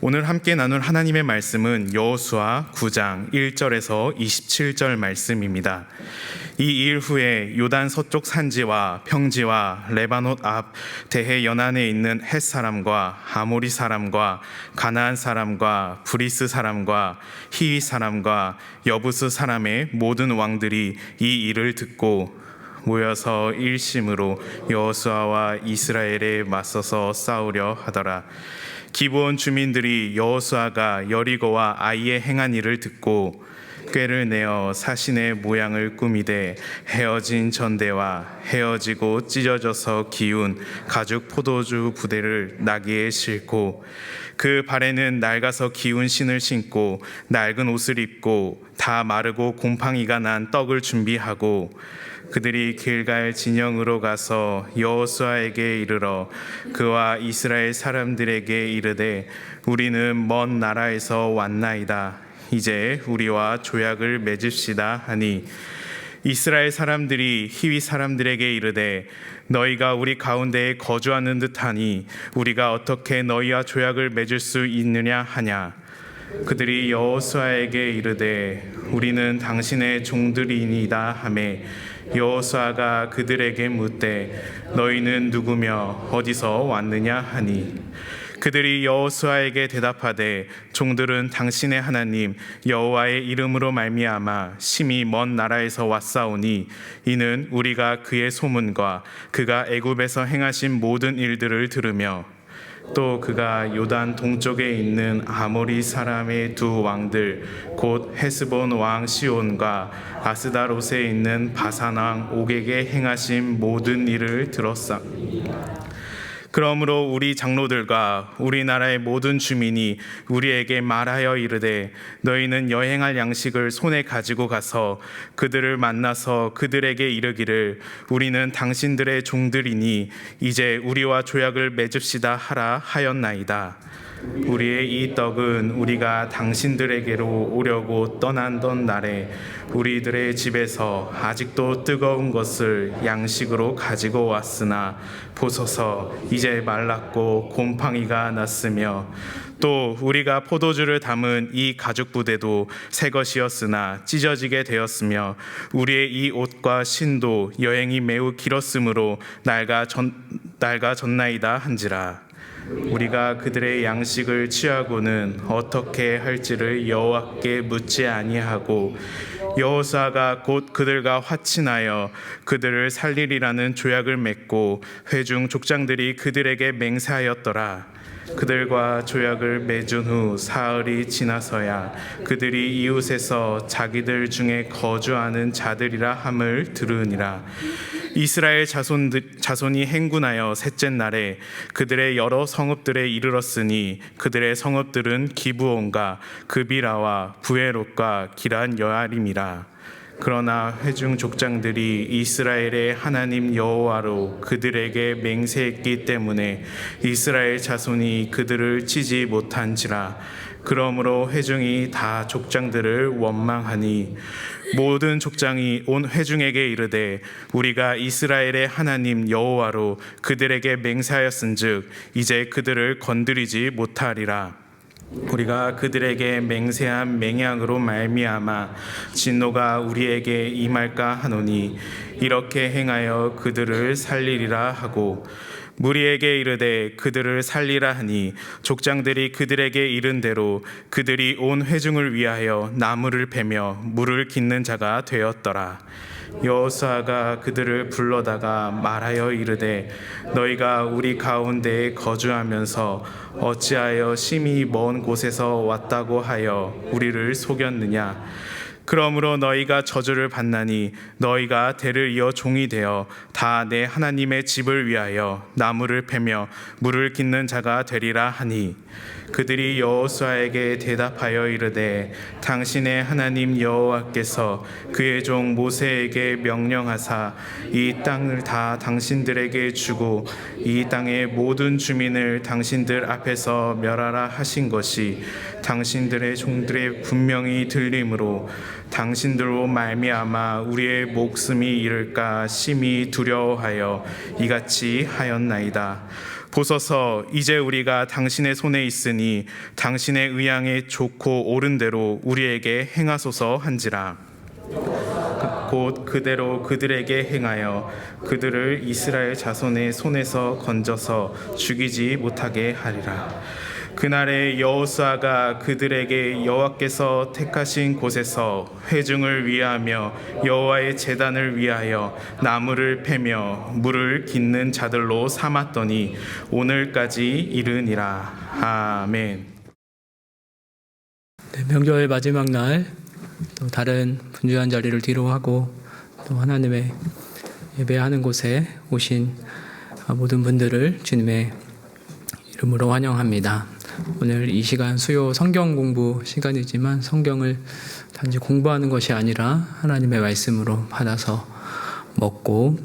오늘 함께 나눌 하나님의 말씀은 여호수아 9장 1절에서 27절 말씀입니다. 이 일 후에 요단 서쪽 산지와 평지와 레바논 앞 대해 연안에 있는 헷 사람과 아모리 사람과 가나안 사람과 브리스 사람과 히위 사람과 여부스 사람의 모든 왕들이 이 일을 듣고 모여서 일심으로 여호수아와 이스라엘에 맞서서 싸우려 하더라. 기브온 주민들이 여호수아가 여리고와 아이에 행한 일을 듣고 꾀를 내어 사신의 모양을 꾸미되 헤어진 전대와 헤어지고 찢어져서 기운 가죽 포도주 부대를 나귀에 싣고 그 발에는 낡아서 기운 신을 신고 낡은 옷을 입고 다 마르고 곰팡이가 난 떡을 준비하고 그들이 길갈 진영으로 가서 여호수아에게 이르러 그와 이스라엘 사람들에게 이르되 우리는 먼 나라에서 왔나이다. 이제 우리와 조약을 맺읍시다 하니 이스라엘 사람들이 히위 사람들에게 이르되 너희가 우리 가운데에 거주하는 듯하니 우리가 어떻게 너희와 조약을 맺을 수 있느냐 하냐. 그들이 여호수아에게 이르되 우리는 당신의 종들이니이다 하매 여호수아가 그들에게 묻되 너희는 누구며 어디서 왔느냐 하니 그들이 여호수아에게 대답하되 종들은 당신의 하나님 여호와의 이름으로 말미암아 심히 먼 나라에서 왔사오니 이는 우리가 그의 소문과 그가 애굽에서 행하신 모든 일들을 들으며 또 그가 요단 동쪽에 있는 아모리 사람의 두 왕들 곧 헤스본 왕 시온과 아스다롯에 있는 바산 왕 옥에게 행하신 모든 일을 들었사. 그러므로 우리 장로들과 우리나라의 모든 주민이 우리에게 말하여 이르되 너희는 여행할 양식을 손에 가지고 가서 그들을 만나서 그들에게 이르기를 우리는 당신들의 종들이니 이제 우리와 조약을 맺읍시다 하라 하였나이다. 우리의 이 떡은 우리가 당신들에게로 오려고 떠난던 날에 우리들의 집에서 아직도 뜨거운 것을 양식으로 가지고 왔으나 보소서 이제 말랐고 곰팡이가 났으며 또 우리가 포도주를 담은 이 가죽 부대도 새 것이었으나 찢어지게 되었으며 우리의 이 옷과 신도 여행이 매우 길었으므로 낡아졌나이다 한지라. 우리가 그들의 양식을 취하고는 어떻게 할지를 여호와께 묻지 아니하고 여호수아가 곧 그들과 화친하여 그들을 살리리라는 조약을 맺고 회중 족장들이 그들에게 맹세하였더라. 그들과 조약을 맺은 후 사흘이 지나서야 그들이 이웃에서 자기들 중에 거주하는 자들이라 함을 들으니라. 이스라엘 자손이 행군하여 셋째 날에 그들의 여러 성읍들에 이르렀으니 그들의 성읍들은 기브온과 그비라와 부에롯과 기란 여아림이라. 그러나 회중 족장들이 이스라엘의 하나님 여호와로 그들에게 맹세했기 때문에 이스라엘 자손이 그들을 치지 못한지라. 그러므로 회중이 다 족장들을 원망하니 모든 족장이 온 회중에게 이르되 우리가 이스라엘의 하나님 여호와로 그들에게 맹세하였은즉 이제 그들을 건드리지 못하리라. 우리가 그들에게 맹세한 맹약으로 말미암아 진노가 우리에게 임할까 하노니 이렇게 행하여 그들을 살리리라 하고 무리에게 이르되 그들을 살리라 하니 족장들이 그들에게 이른 대로 그들이 온 회중을 위하여 나무를 베며 물을 깃는 자가 되었더라. 여호수아가 그들을 불러다가 말하여 이르되 너희가 우리 가운데에 거주하면서 어찌하여 심히 먼 곳에서 왔다고 하여 우리를 속였느냐. 그러므로 너희가 저주를 받나니 너희가 대를 이어 종이 되어 다 내 하나님의 집을 위하여 나무를 패며 물을 깃는 자가 되리라 하니 그들이 여호수아에게 대답하여 이르되 당신의 하나님 여호와께서 그의 종 모세에게 명령하사 이 땅을 다 당신들에게 주고 이 땅의 모든 주민을 당신들 앞에서 멸하라 하신 것이 당신들의 종들의 분명히 들림으로 당신들로 말미암아 우리의 목숨이 잃을까 심히 두려워하여 이같이 하였나이다. 보소서, 이제 우리가 당신의 손에 있으니 당신의 의향에 좋고 옳은 대로 우리에게 행하소서 한지라. 곧 그대로 그들에게 행하여 그들을 이스라엘 자손의 손에서 건져서 죽이지 못하게 하리라. 그날에 여호수아가 그들에게 여호와께서 택하신 곳에서 회중을 위하며 여호와의 제단을 위하여 나무를 패며 물을 깃는 자들로 삼았더니 오늘까지 이르니라. 아멘. 네, 명절 마지막 날 또 다른 분주한 자리를 뒤로 하고 또 하나님의 예배하는 곳에 오신 모든 분들을 주님의 이름으로 환영합니다. 오늘 이 시간 수요 성경 공부 시간이지만 성경을 단지 공부하는 것이 아니라 하나님의 말씀으로 받아서 먹고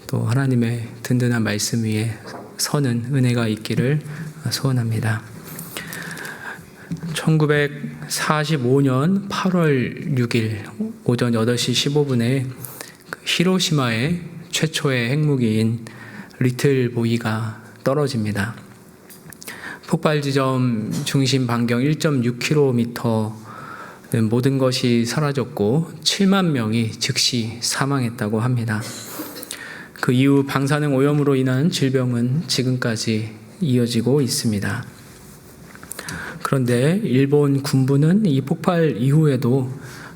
또 하나님의 든든한 말씀 위에 서는 은혜가 있기를 소원합니다. 1945년 8월 6일 오전 8시 15분에 히로시마의 최초의 핵무기인 리틀 보이가 떨어집니다. 폭발 지점 중심 반경 1.6km는 모든 것이 사라졌고 7만 명이 즉시 사망했다고 합니다. 그 이후 방사능 오염으로 인한 질병은 지금까지 이어지고 있습니다. 그런데 일본 군부는 이 폭발 이후에도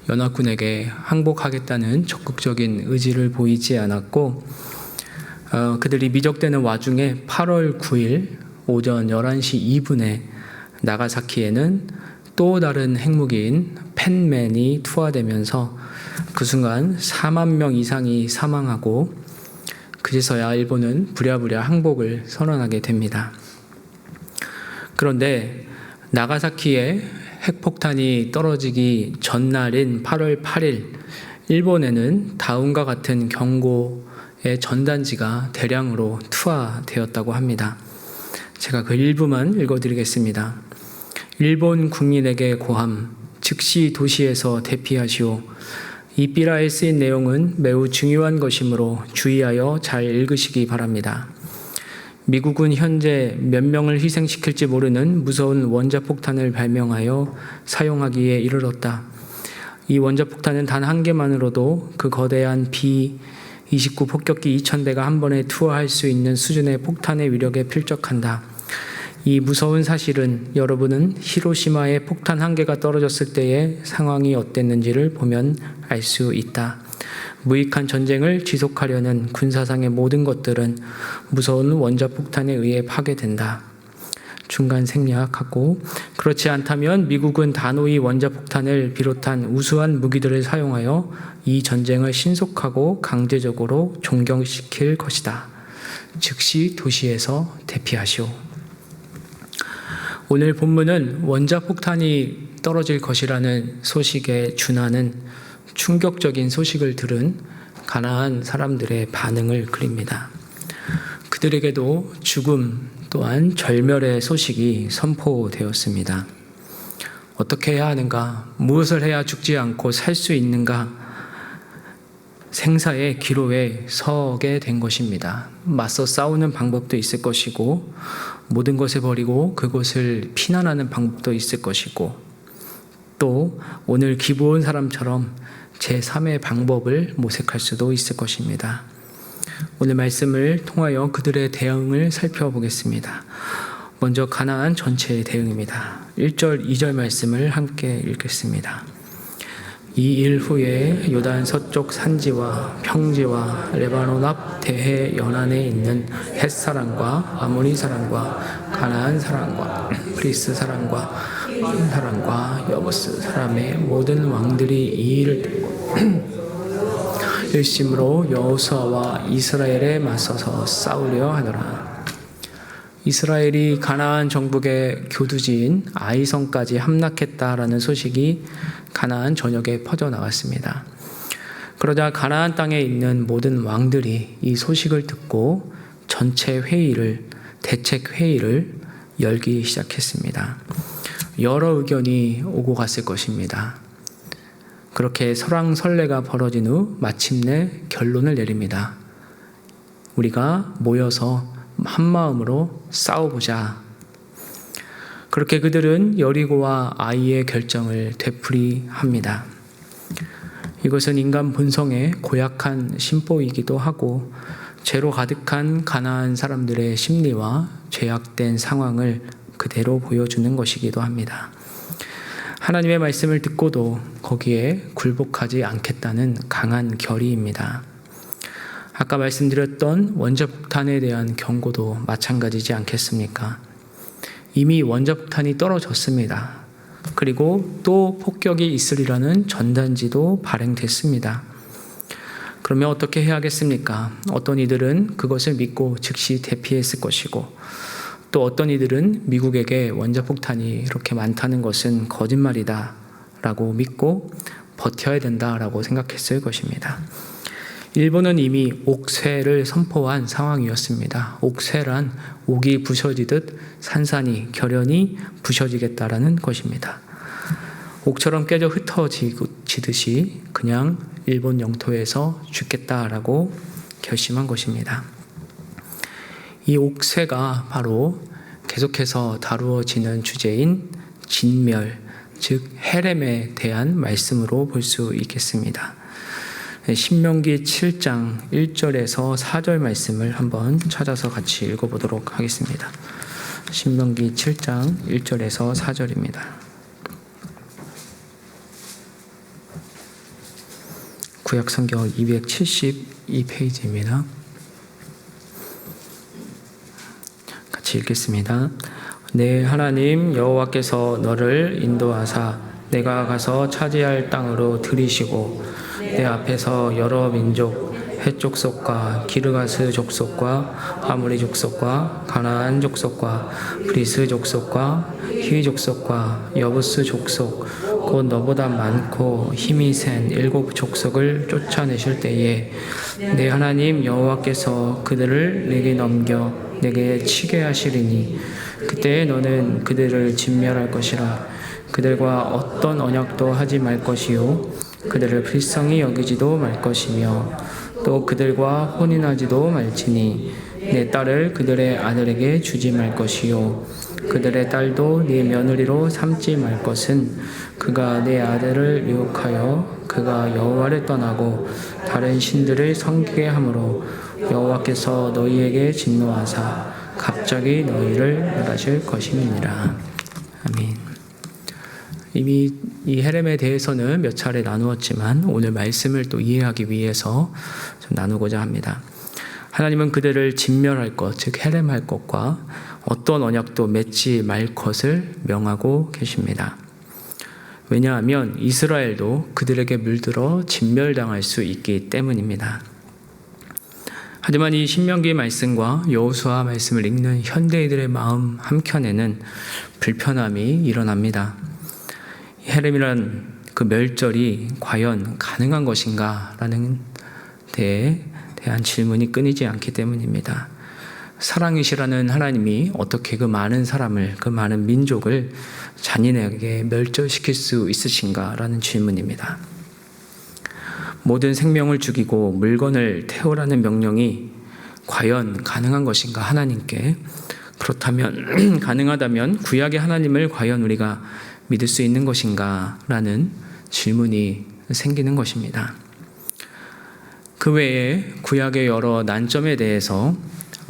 연합군에게 항복하겠다는 적극적인 의지를 보이지 않았고 그들이 미적대는 와중에 8월 9일 오전 11시 2분에 나가사키에는 또 다른 핵무기인 펜맨이 투하되면서 그 순간 4만 명 이상이 사망하고 그제서야 일본은 부랴부랴 항복을 선언하게 됩니다. 그런데 나가사키에 핵폭탄이 떨어지기 전날인 8월 8일 일본에는 다음과 같은 경고의 전단지가 대량으로 투하되었다고 합니다. 제가 그 일부만 읽어드리겠습니다. 일본 국민에게 고함, 즉시 도시에서 대피하시오. 이 삐라에 쓰인 내용은 매우 중요한 것이므로 주의하여 잘 읽으시기 바랍니다. 미국은 현재 몇 명을 희생시킬지 모르는 무서운 원자폭탄을 발명하여 사용하기에 이르렀다. 이 원자폭탄은 단 한 개만으로도 그 거대한 B-29 폭격기 2,000대가 한 번에 투하할 수 있는 수준의 폭탄의 위력에 필적한다. 이 무서운 사실은 여러분은 히로시마에 폭탄 한 개가 떨어졌을 때의 상황이 어땠는지를 보면 알 수 있다. 무익한 전쟁을 지속하려는 군사상의 모든 것들은 무서운 원자폭탄에 의해 파괴된다. 중간 생략하고 그렇지 않다면 미국은 단호히 원자폭탄을 비롯한 우수한 무기들을 사용하여 이 전쟁을 신속하고 강제적으로 종결시킬 것이다. 즉시 도시에서 대피하시오. 오늘 본문은 원자폭탄이 떨어질 것이라는 소식에 준하는 충격적인 소식을 들은 가나안 사람들의 반응을 그립니다. 그들에게도 죽음 또한 절멸의 소식이 선포되었습니다. 어떻게 해야 하는가? 무엇을 해야 죽지 않고 살 수 있는가? 생사의 기로에 서게 된 것입니다. 맞서 싸우는 방법도 있을 것이고 모든 것을 버리고 그곳을 피난하는 방법도 있을 것이고 또 오늘 기부온 사람처럼 제3의 방법을 모색할 수도 있을 것입니다. 오늘 말씀을 통하여 그들의 대응을 살펴보겠습니다. 먼저 가나안 전체의 대응입니다. 1절, 2절 말씀을 함께 읽겠습니다. 이 일 후에 요단 서쪽 산지와 평지와 레바논 앞 대해 연안에 있는 헷 사람과 아모리 사람과 가나안 사람과 프리스 사람과 사람과 여부스 사람의 모든 왕들이 이 일을 듣고 일심으로 여호수아와 이스라엘에 맞서서 싸우려 하더라. 이스라엘이 가나안 정복의 교두지인 아이성까지 함락했다라는 소식이 가나안 전역에 퍼져나갔습니다. 그러자 가나안 땅에 있는 모든 왕들이 이 소식을 듣고 전체 회의를, 대책 회의를 열기 시작했습니다. 여러 의견이 오고 갔을 것입니다. 그렇게 설왕설래가 벌어진 후 마침내 결론을 내립니다. 우리가 모여서 한 마음으로 싸워보자. 그렇게 그들은 여리고와 아이의 결정을 되풀이합니다. 이것은 인간 본성의 고약한 심보이기도 하고 죄로 가득한 가나안 사람들의 심리와 죄악된 상황을 그대로 보여주는 것이기도 합니다. 하나님의 말씀을 듣고도 거기에 굴복하지 않겠다는 강한 결의입니다. 아까 말씀드렸던 원자폭탄에 대한 경고도 마찬가지지 않겠습니까? 이미 원자폭탄이 떨어졌습니다. 그리고 또 폭격이 있으리라는 전단지도 발행됐습니다. 그러면 어떻게 해야겠습니까? 어떤 이들은 그것을 믿고 즉시 대피했을 것이고, 또 어떤 이들은 미국에게 원자폭탄이 이렇게 많다는 것은 거짓말이다 라고 믿고 버텨야 된다라고 생각했을 것입니다. 일본은 이미 옥쇄를 선포한 상황이었습니다. 옥쇄란 옥이 부서지듯 산산이 결연히 부서지겠다라는 것입니다. 옥처럼 깨져 흩어지듯이 그냥 일본 영토에서 죽겠다라고 결심한 것입니다. 이 옥쇄가 바로 계속해서 다루어지는 주제인 진멸, 즉 헤렘에 대한 말씀으로 볼 수 있겠습니다. 신명기 7장 1절에서 4절 말씀을 한번 찾아서 같이 읽어보도록 하겠습니다. 신명기 7장 1절에서 4절입니다. 구약성경 272페이지입니다. 같이 읽겠습니다. 내 하나님 여호와께서 너를 인도하사 내가 가서 차지할 땅으로 들이시고 내 앞에서 여러 민족 헷 족속과 기르가스 족속과 아모리 족속과 가나안 족속과 브리스 족속과 히위 족속과 여부스 족속 곧 너보다 많고 힘이 센 7 족속을 쫓아내실 때에 내 하나님 여호와께서 그들을 내게 넘겨 내게 치게 하시리니 그때 너는 그들을 진멸할 것이라. 그들과 어떤 언약도 하지 말 것이요 그들을 불쌍히 여기지도 말 것이며 또 그들과 혼인하지도 말지니 내 딸을 그들의 아들에게 주지 말 것이요 그들의 딸도 네 며느리로 삼지 말 것은 그가 내 아들을 유혹하여 그가 여호와를 떠나고 다른 신들을 섬기게 하므로 여호와께서 너희에게 진노하사 갑자기 너희를 멸하실 것임이니라. 아멘. 이미 이 헤렘에 대해서는 몇 차례 나누었지만 오늘 말씀을 또 이해하기 위해서 좀 나누고자 합니다. 하나님은 그들을 진멸할 것, 즉 헤렘할 것과 어떤 언약도 맺지 말 것을 명하고 계십니다. 왜냐하면 이스라엘도 그들에게 물들어 진멸당할 수 있기 때문입니다. 하지만 이 신명기 말씀과 여호수아 말씀을 읽는 현대인들의 마음 한켠에는 불편함이 일어납니다. 헤렘이란 그 멸절이 과연 가능한 것인가? 라는 데에 대한 질문이 끊이지 않기 때문입니다. 사랑이시라는 하나님이 어떻게 그 많은 사람을, 그 많은 민족을 잔인하게 멸절시킬 수 있으신가? 라는 질문입니다. 모든 생명을 죽이고 물건을 태우라는 명령이 과연 가능한 것인가? 하나님께. 그렇다면, 가능하다면 구약의 하나님을 과연 우리가 믿을 수 있는 것인가? 라는 질문이 생기는 것입니다. 그 외에 구약의 여러 난점에 대해서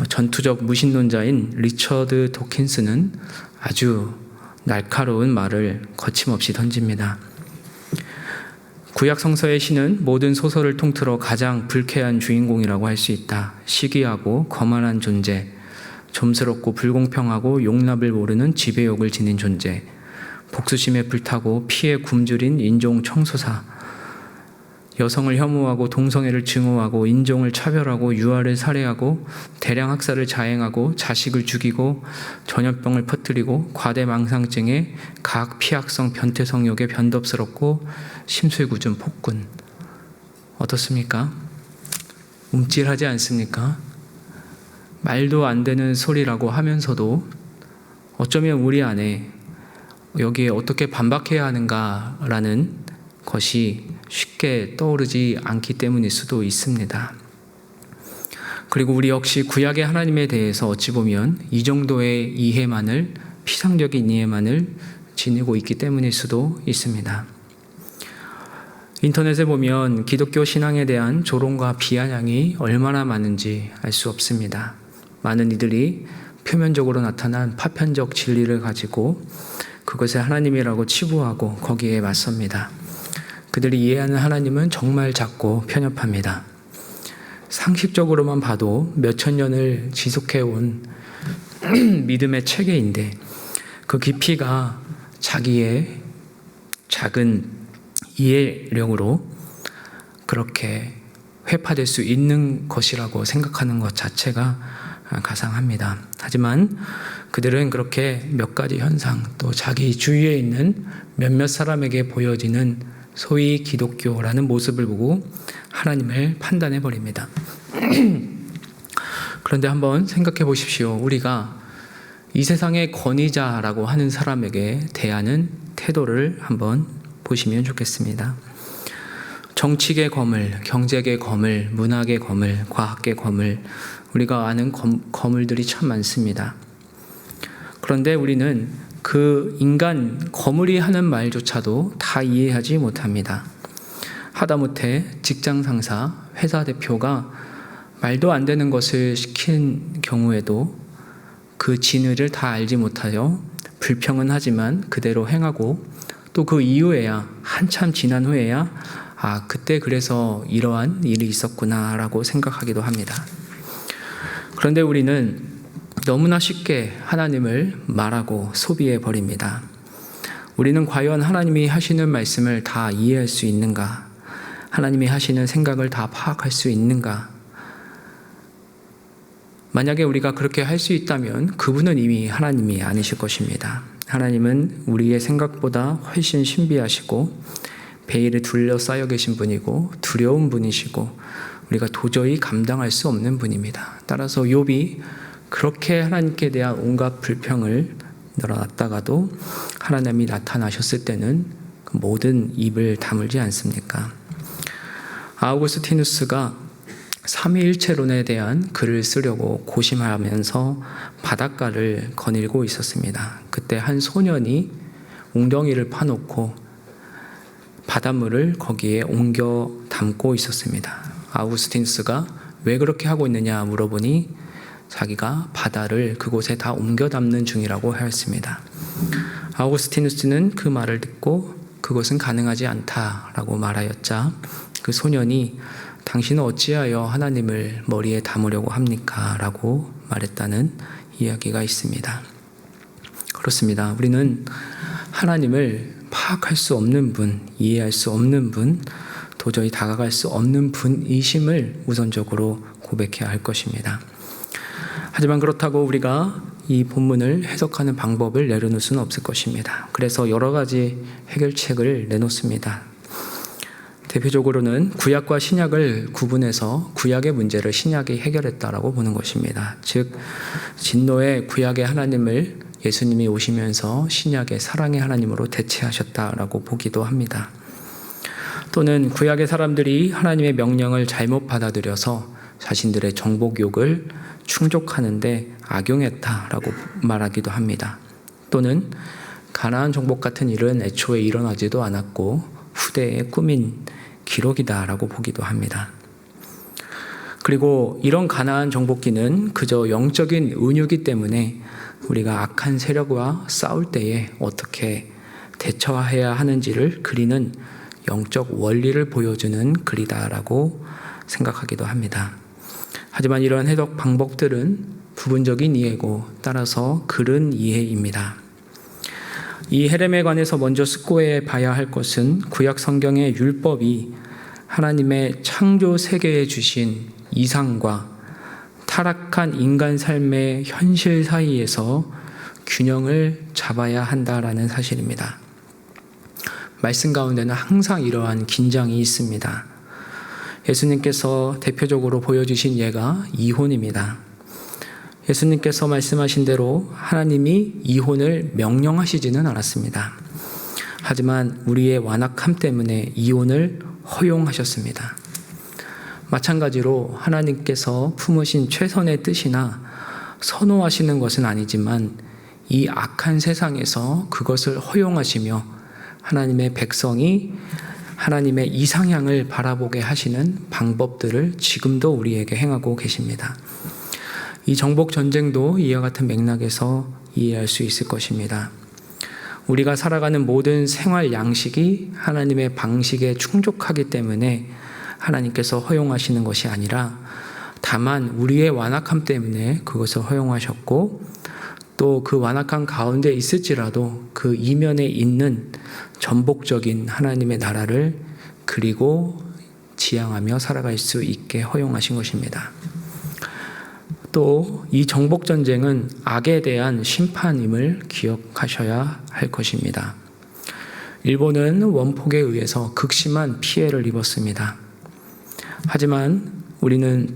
전투적 무신론자인 리처드 도킨스는 아주 날카로운 말을 거침없이 던집니다. 구약 성서의 신은 모든 소설을 통틀어 가장 불쾌한 주인공이라고 할 수 있다. 시기하고 거만한 존재, 좀스럽고 불공평하고 용납을 모르는 지배욕을 지닌 존재, 복수심에 불타고 피에 굶주린 인종 청소사, 여성을 혐오하고 동성애를 증오하고 인종을 차별하고 유아를 살해하고 대량 학살을 자행하고 자식을 죽이고 전염병을 퍼뜨리고 과대망상증에 각 피학성 변태성욕에 변덕스럽고 심술궂은 폭군. 어떻습니까? 움찔하지 않습니까? 말도 안 되는 소리라고 하면서도 어쩌면 우리 안에 여기에 어떻게 반박해야 하는가라는 것이 쉽게 떠오르지 않기 때문일 수도 있습니다. 그리고 우리 역시 구약의 하나님에 대해서 어찌 보면 이 정도의 이해만을, 피상적인 이해만을 지니고 있기 때문일 수도 있습니다. 인터넷에 보면 기독교 신앙에 대한 조롱과 비아냥이 얼마나 많은지 알 수 없습니다. 많은 이들이 표면적으로 나타난 파편적 진리를 가지고 그것을 하나님이라고 치부하고 거기에 맞섭니다. 그들이 이해하는 하나님은 정말 작고 편협합니다. 상식적으로만 봐도 몇천 년을 지속해온 믿음의 체계인데 그 깊이가 자기의 작은 이해력으로 그렇게 회파될 수 있는 것이라고 생각하는 것 자체가 가상합니다. 하지만 그들은 그렇게 몇 가지 현상, 또 자기 주위에 있는 몇몇 사람에게 보여지는 소위 기독교라는 모습을 보고 하나님을 판단해 버립니다. 그런데 한번 생각해 보십시오. 우리가 이 세상의 권위자라고 하는 사람에게 대하는 태도를 한번 보시면 좋겠습니다. 정치계 거물, 경제계 거물, 문학계 거물, 과학계 거물, 우리가 아는 거물들이 참 많습니다. 그런데 우리는 그 인간 거물이 하는 말조차도 다 이해하지 못합니다. 하다못해 직장 상사, 회사 대표가 말도 안 되는 것을 시킨 경우에도 그 진의를 다 알지 못하여 불평은 하지만 그대로 행하고 또 그 이후에야 한참 지난 후에야 그때 그래서 이러한 일이 있었구나 라고 생각하기도 합니다. 그런데 우리는 너무나 쉽게 하나님을 말하고 소비해 버립니다. 우리는 과연 하나님이 하시는 말씀을 다 이해할 수 있는가? 하나님이 하시는 생각을 다 파악할 수 있는가? 만약에 우리가 그렇게 할 수 있다면 그분은 이미 하나님이 아니실 것입니다. 하나님은 우리의 생각보다 훨씬 신비하시고 베일에 둘러싸여 계신 분이고 두려운 분이시고 우리가 도저히 감당할 수 없는 분입니다. 따라서 욥이 그렇게 하나님께 대한 온갖 불평을 늘어놨다가도 하나님이 나타나셨을 때는 그 모든 입을 다물지 않습니까? 아우구스티누스가 삼위일체론에 대한 글을 쓰려고 고심하면서 바닷가를 거닐고 있었습니다. 그때 한 소년이 웅덩이를 파놓고 바닷물을 거기에 옮겨 담고 있었습니다. 아우구스티누스가 왜 그렇게 하고 있느냐 물어보니 자기가 바다를 그곳에 다 옮겨 담는 중이라고 하였습니다. 아우구스티누스는 그 말을 듣고 그것은 가능하지 않다라고 말하였자 그 소년이 당신은 어찌하여 하나님을 머리에 담으려고 합니까? 라고 말했다는 이야기가 있습니다. 그렇습니다. 우리는 하나님을 파악할 수 없는 분, 이해할 수 없는 분, 도저히 다가갈 수 없는 분이심을 우선적으로 고백해야 할 것입니다. 하지만 그렇다고 우리가 이 본문을 해석하는 방법을 내려놓을 수는 없을 것입니다. 그래서 여러 가지 해결책을 내놓습니다. 대표적으로는 구약과 신약을 구분해서 구약의 문제를 신약이 해결했다라고 보는 것입니다. 즉 진노의 구약의 하나님을 예수님이 오시면서 신약의 사랑의 하나님으로 대체하셨다라고 보기도 합니다. 또는 구약의 사람들이 하나님의 명령을 잘못 받아들여서 자신들의 정복욕을 충족하는데 악용했다라고 말하기도 합니다. 또는 가나안 정복 같은 일은 애초에 일어나지도 않았고 후대에 꾸민 기록이다라고 보기도 합니다. 그리고 이런 가나안 정복기는 그저 영적인 은유기 때문에 우리가 악한 세력과 싸울 때에 어떻게 대처해야 하는지를 그리는 영적 원리를 보여주는 글이다라고 생각하기도 합니다. 하지만 이러한 해석 방법들은 부분적인 이해고 따라서 글은 이해입니다. 이 헤렘에 관해서 먼저 숙고해 봐야 할 것은 구약 성경의 율법이 하나님의 창조 세계에 주신 이상과 타락한 인간 삶의 현실 사이에서 균형을 잡아야 한다라는 사실입니다. 말씀 가운데는 항상 이러한 긴장이 있습니다. 예수님께서 대표적으로 보여주신 예가 이혼입니다. 예수님께서 말씀하신 대로 하나님이 이혼을 명령하시지는 않았습니다. 하지만 우리의 완악함 때문에 이혼을 허용하셨습니다. 마찬가지로 하나님께서 품으신 최선의 뜻이나 선호하시는 것은 아니지만 이 악한 세상에서 그것을 허용하시며 하나님의 백성이 하나님의 이상향을 바라보게 하시는 방법들을 지금도 우리에게 행하고 계십니다. 이 정복 전쟁도 이와 같은 맥락에서 이해할 수 있을 것입니다. 우리가 살아가는 모든 생활 양식이 하나님의 방식에 충족하기 때문에 하나님께서 허용하시는 것이 아니라 다만 우리의 완악함 때문에 그것을 허용하셨고 또 그 완악한 가운데 있을지라도 그 이면에 있는 전복적인 하나님의 나라를 그리고 지향하며 살아갈 수 있게 허용하신 것입니다. 또 이 정복 전쟁은 악에 대한 심판임을 기억하셔야 할 것입니다. 일본은 원폭에 의해서 극심한 피해를 입었습니다. 하지만 우리는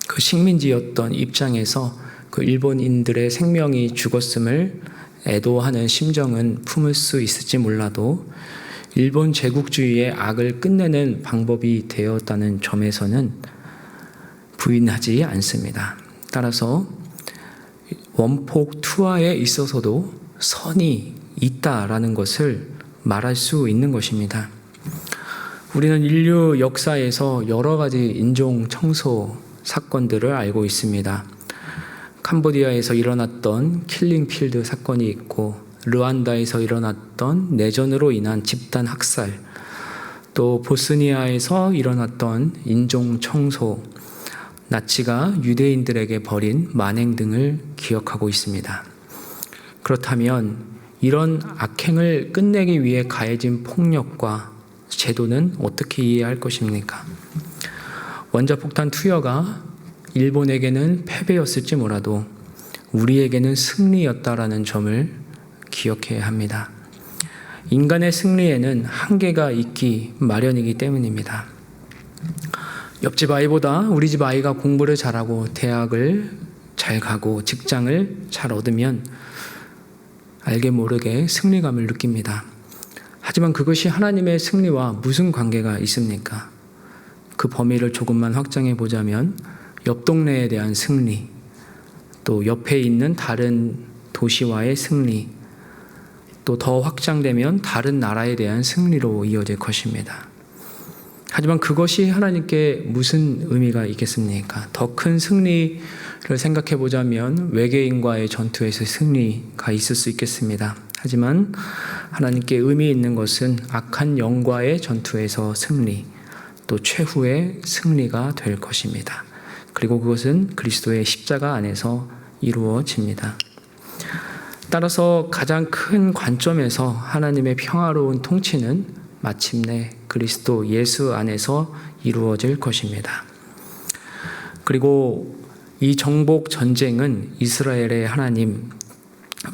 그 식민지였던 입장에서 그 일본인들의 생명이 죽었음을 애도하는 심정은 품을 수 있을지 몰라도 일본 제국주의의 악을 끝내는 방법이 되었다는 점에서는 부인하지 않습니다. 따라서 원폭 투하에 있어서도 선이 있다라는 것을 말할 수 있는 것입니다. 우리는 인류 역사에서 여러 가지 인종 청소 사건들을 알고 있습니다. 캄보디아에서 일어났던 킬링필드 사건이 있고 르완다에서 일어났던 내전으로 인한 집단 학살, 또 보스니아에서 일어났던 인종 청소, 나치가 유대인들에게 벌인 만행 등을 기억하고 있습니다. 그렇다면 이런 악행을 끝내기 위해 가해진 폭력과 제도는 어떻게 이해할 것입니까? 원자폭탄 투여가 일본에게는 패배였을지 몰라도 우리에게는 승리였다라는 점을 기억해야 합니다. 인간의 승리에는 한계가 있기 마련이기 때문입니다. 옆집 아이보다 우리 집 아이가 공부를 잘하고 대학을 잘 가고 직장을 잘 얻으면 알게 모르게 승리감을 느낍니다. 하지만 그것이 하나님의 승리와 무슨 관계가 있습니까? 그 범위를 조금만 확장해 보자면 옆 동네에 대한 승리, 또 옆에 있는 다른 도시와의 승리, 또 더 확장되면 다른 나라에 대한 승리로 이어질 것입니다. 하지만 그것이 하나님께 무슨 의미가 있겠습니까? 더 큰 승리를 생각해 보자면 외계인과의 전투에서 승리가 있을 수 있겠습니다. 하지만 하나님께 의미 있는 것은 악한 영과의 전투에서 승리, 또 최후의 승리가 될 것입니다. 그리고 그것은 그리스도의 십자가 안에서 이루어집니다. 따라서 가장 큰 관점에서 하나님의 평화로운 통치는 마침내 그리스도 예수 안에서 이루어질 것입니다. 그리고 이 정복 전쟁은 이스라엘의 하나님,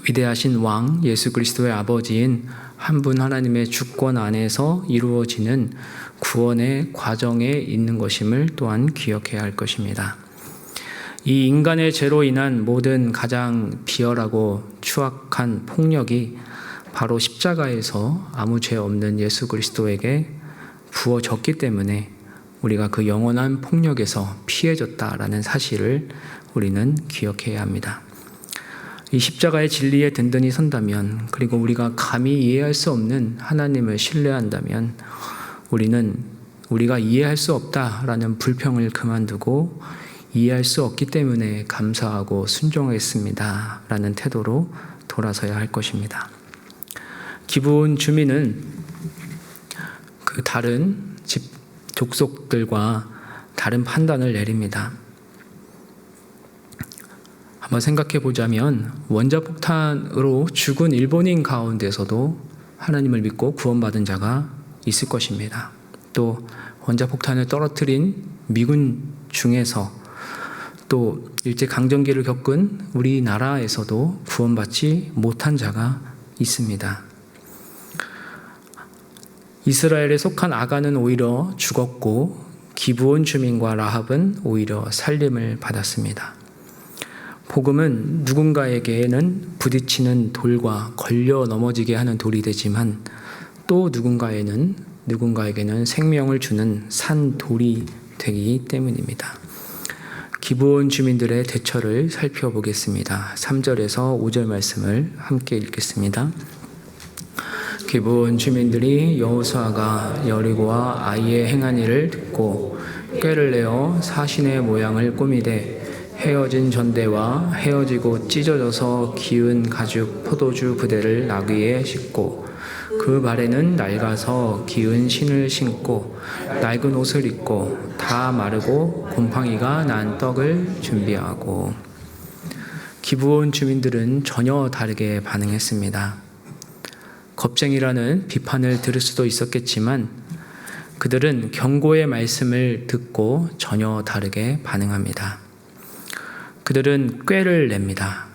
위대하신 왕 예수 그리스도의 아버지인 한 분 하나님의 주권 안에서 이루어지는 구원의 과정에 있는 것임을 또한 기억해야 할 것입니다. 이 인간의 죄로 인한 모든 가장 비열하고 추악한 폭력이 바로 십자가에서 아무 죄 없는 예수 그리스도에게 부어졌기 때문에 우리가 그 영원한 폭력에서 피해졌다라는 사실을 우리는 기억해야 합니다. 이 십자가의 진리에 든든히 선다면, 그리고 우리가 감히 이해할 수 없는 하나님을 신뢰한다면 우리는 우리가 이해할 수 없다라는 불평을 그만두고 이해할 수 없기 때문에 감사하고 순종하겠습니다 라는 태도로 돌아서야 할 것입니다. 기브온 주민은 그 다른 집 족속들과 다른 판단을 내립니다. 한번 생각해 보자면 원자폭탄으로 죽은 일본인 가운데서도 하나님을 믿고 구원받은 자가 있을 것입니다. 또 원자폭탄을 떨어뜨린 미군 중에서 또 일제강점기를 겪은 우리나라에서도 구원받지 못한 자가 있습니다. 이스라엘에 속한 아간은 오히려 죽었고 기브온 주민과 라합은 오히려 살림을 받았습니다. 복음은 누군가에게는 부딪히는 돌과 걸려 넘어지게 하는 돌이 되지만 또 누군가에게는 생명을 주는 산 돌이 되기 때문입니다. 기브온 주민들의 대처를 살펴보겠습니다. 3절에서 5절 말씀을 함께 읽겠습니다. 기브온 주민들이 여호수아가 여리고와 아이의 행한 일을 듣고 꾀를 내어 사신의 모양을 꾸미되 헤어진 전대와 헤어지고 찢어져서 기은 가죽 포도주 부대를 나귀에 싣고 그 발에는 낡아서 기은 신을 신고 낡은 옷을 입고 다 마르고 곰팡이가 난 떡을 준비하고. 기브온 주민들은 전혀 다르게 반응했습니다. 겁쟁이라는 비판을 들을 수도 있었겠지만 그들은 경고의 말씀을 듣고 전혀 다르게 반응합니다. 그들은 꾀를 냅니다.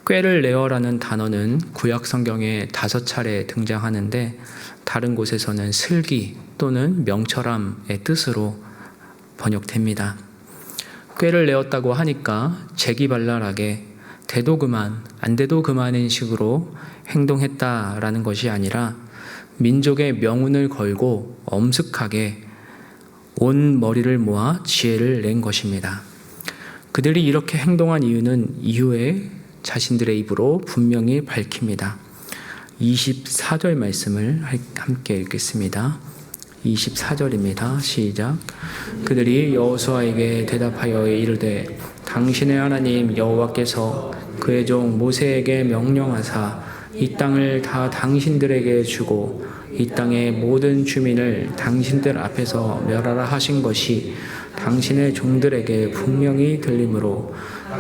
꾀를 내어라는 단어는 구약 성경에 5차례 등장하는데 다른 곳에서는 슬기 또는 명철함의 뜻으로 번역됩니다. 꾀를 내었다고 하니까 재기발랄하게 돼도 그만 안 돼도 그만인 식으로 행동했다라는 것이 아니라 민족의 명운을 걸고 엄숙하게 온 머리를 모아 지혜를 낸 것입니다. 그들이 이렇게 행동한 이유는 이후에 자신들의 입으로 분명히 밝힙니다. 24절 말씀을 함께 읽겠습니다. 24절입니다. 시작. 그들이 여호수아에게 대답하여 이르되 당신의 하나님 여호와께서 그의 종 모세에게 명령하사 이 땅을 다 당신들에게 주고 이 땅의 모든 주민을 당신들 앞에서 멸하라 하신 것이 당신의 종들에게 분명히 들리므로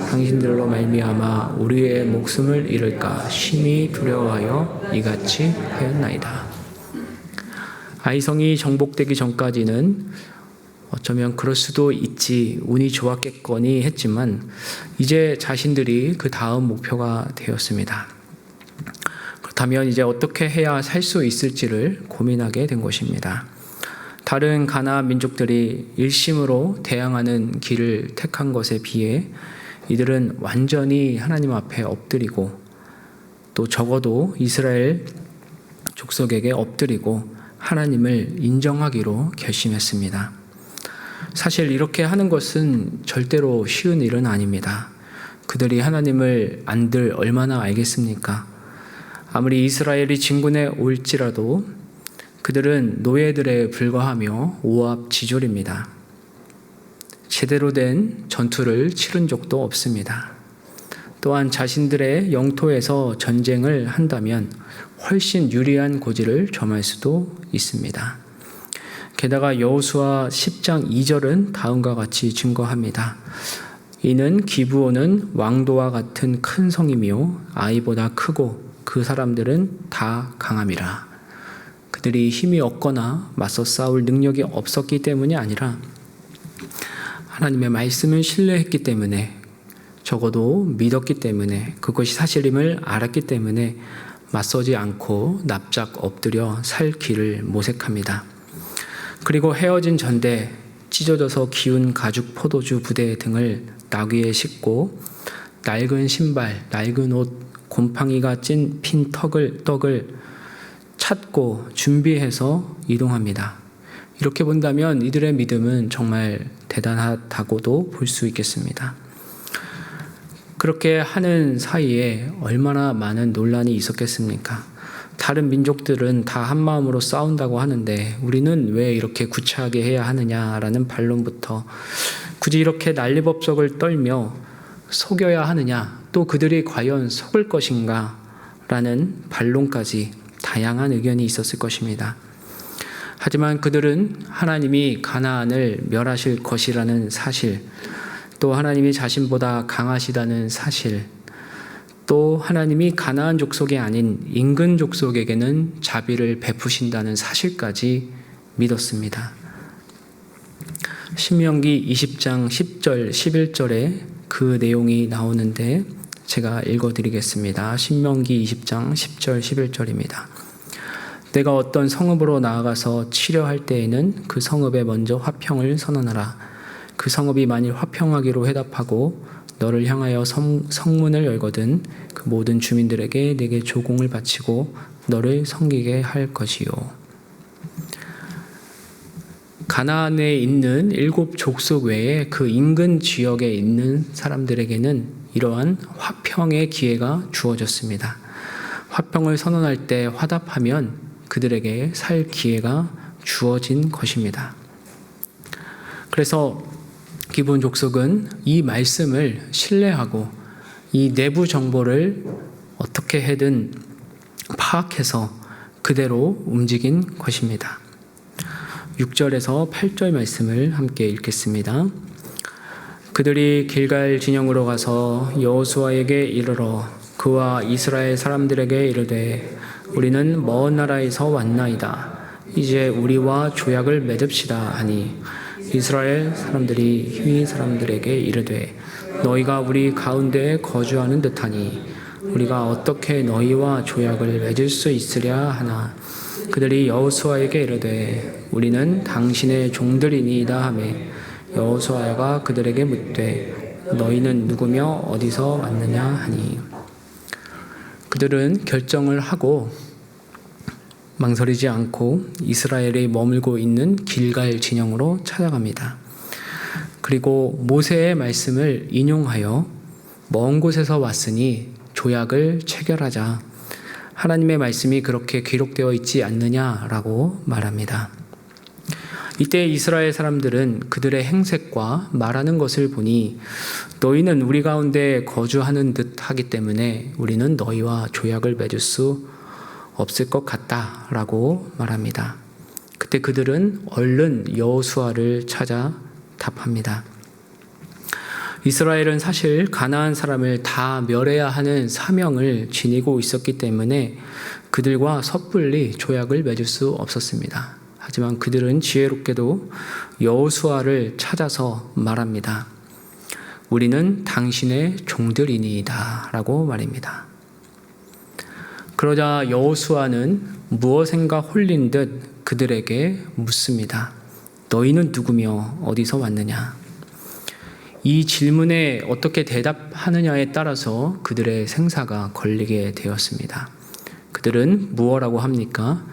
당신들로 말미암아 우리의 목숨을 잃을까 심히 두려워하여 이같이 하였나이다. 아이성이 정복되기 전까지는 어쩌면 그럴 수도 있지 운이 좋았겠거니 했지만 이제 자신들이 그 다음 목표가 되었습니다. 그렇다면 이제 어떻게 해야 살 수 있을지를 고민하게 된 것입니다. 다른 가나안 민족들이 일심으로 대항하는 길을 택한 것에 비해 이들은 완전히 하나님 앞에 엎드리고 또 적어도 이스라엘 족속에게 엎드리고 하나님을 인정하기로 결심했습니다. 사실 이렇게 하는 것은 절대로 쉬운 일은 아닙니다. 그들이 하나님을 안들 얼마나 알겠습니까? 아무리 이스라엘이 진군해 올지라도 그들은 노예들에 불과하며 오합지졸입니다. 제대로 된 전투를 치른 적도 없습니다. 또한 자신들의 영토에서 전쟁을 한다면 훨씬 유리한 고지를 점할 수도 있습니다. 게다가 여호수아 10장 2절은 다음과 같이 증거합니다. 이는 기브온은 왕도와 같은 큰 성이며 아이보다 크고 그 사람들은 다 강함이라. 그들이 힘이 없거나 맞서 싸울 능력이 없었기 때문이 아니라 하나님의 말씀을 신뢰했기 때문에, 적어도 믿었기 때문에, 그것이 사실임을 알았기 때문에 맞서지 않고 납작 엎드려 살 길을 모색합니다. 그리고 헤어진 전대, 찢어져서 기운 가죽 포도주 부대 등을 나귀에 싣고 낡은 신발, 낡은 옷, 곰팡이가 핀 떡을 찾고 준비해서 이동합니다. 이렇게 본다면 이들의 믿음은 정말 대단하다고도 볼 수 있겠습니다. 그렇게 하는 사이에 얼마나 많은 논란이 있었겠습니까? 다른 민족들은 다 한마음으로 싸운다고 하는데 우리는 왜 이렇게 구차하게 해야 하느냐라는 반론부터 굳이 이렇게 난리법석을 떨며 속여야 하느냐, 또 그들이 과연 속을 것인가 라는 반론까지 다양한 의견이 있었을 것입니다. 하지만 그들은 하나님이 가나안을 멸하실 것이라는 사실, 또 하나님이 자신보다 강하시다는 사실, 또 하나님이 가나안 족속이 아닌 인근 족속에게는 자비를 베푸신다는 사실까지 믿었습니다. 신명기 20장 10절 11절에 그 내용이 나오는데 제가 읽어드리겠습니다. 신명기 20장 10절 11절입니다. 내가 어떤 성읍으로 나아가서 치려할 때에는 그 성읍에 먼저 화평을 선언하라. 그 성읍이 만일 화평하기로 회답하고 너를 향하여 성문을 열거든 그 모든 주민들에게 내게 조공을 바치고 너를 섬기게 할 것이요. 가나안에 있는 7 족속 외에 그 인근 지역에 있는 사람들에게는 이러한 화평의 기회가 주어졌습니다. 화평을 선언할 때 화답하면 그들에게 살 기회가 주어진 것입니다. 그래서 기브온 족속은 이 말씀을 신뢰하고 이 내부 정보를 어떻게 해든 파악해서 그대로 움직인 것입니다. 6절에서 8절 말씀을 함께 읽겠습니다. 그들이 길갈 진영으로 가서 여호수아에게 이르러 그와 이스라엘 사람들에게 이르되 우리는 먼 나라에서 왔나이다. 이제 우리와 조약을 맺읍시다 하니 이스라엘 사람들이 히위 사람들에게 이르되 너희가 우리 가운데 거주하는 듯하니 우리가 어떻게 너희와 조약을 맺을 수 있으랴 하나 그들이 여호수아에게 이르되 우리는 당신의 종들이니이다 하매 여호수아가 그들에게 묻되 너희는 누구며 어디서 왔느냐 하니 그들은 결정을 하고 망설이지 않고 이스라엘이 머물고 있는 길갈 진영으로 찾아갑니다. 그리고 모세의 말씀을 인용하여 먼 곳에서 왔으니 조약을 체결하자. 하나님의 말씀이 그렇게 기록되어 있지 않느냐라고 말합니다. 이때 이스라엘 사람들은 그들의 행색과 말하는 것을 보니 너희는 우리 가운데 거주하는 듯 하기 때문에 우리는 너희와 조약을 맺을 수 없을 것 같다라고 말합니다. 그때 그들은 얼른 여호수아를 찾아 답합니다. 이스라엘은 사실 가나안 사람을 다 멸해야 하는 사명을 지니고 있었기 때문에 그들과 섣불리 조약을 맺을 수 없었습니다. 하지만 그들은 지혜롭게도 여호수아를 찾아서 말합니다. 우리는 당신의 종들이니이다 라고 말입니다. 그러자 여호수아는 무엇인가 홀린 듯 그들에게 묻습니다. 너희는 누구며 어디서 왔느냐? 이 질문에 어떻게 대답하느냐에 따라서 그들의 생사가 걸리게 되었습니다. 그들은 무엇이라고 합니까?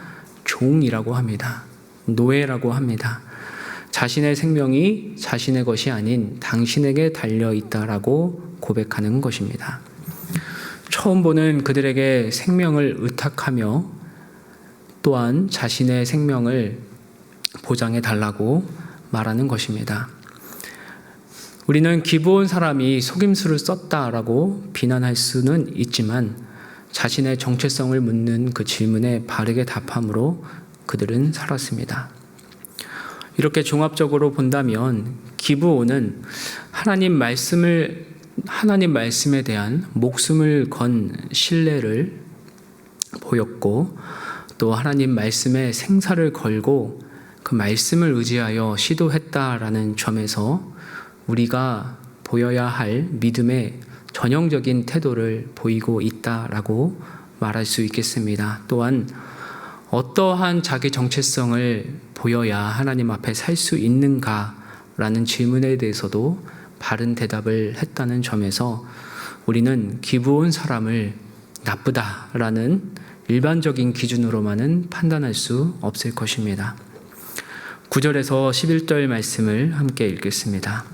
종이라고 합니다. 노예라고 합니다. 자신의 생명이 자신의 것이 아닌 당신에게 달려 있다라고 고백하는 것입니다. 처음 보는 그들에게 생명을 의탁하며 또한 자신의 생명을 보장해 달라고 말하는 것입니다. 우리는 기브온 사람이 속임수를 썼다라고 비난할 수는 있지만 자신의 정체성을 묻는 그 질문에 바르게 답함으로 그들은 살았습니다. 이렇게 종합적으로 본다면 기브온은 하나님 말씀에 대한 목숨을 건 신뢰를 보였고 또 하나님 말씀에 생사를 걸고 그 말씀을 의지하여 시도했다라는 점에서 우리가 보여야 할 믿음의 전형적인 태도를 보이고 있다라고 말할 수 있겠습니다. 또한 어떠한 자기 정체성을 보여야 하나님 앞에 살 수 있는가라는 질문에 대해서도 바른 대답을 했다는 점에서 우리는 기브온 사람을 나쁘다라는 일반적인 기준으로만은 판단할 수 없을 것입니다. 9절에서 11절 말씀을 함께 읽겠습니다.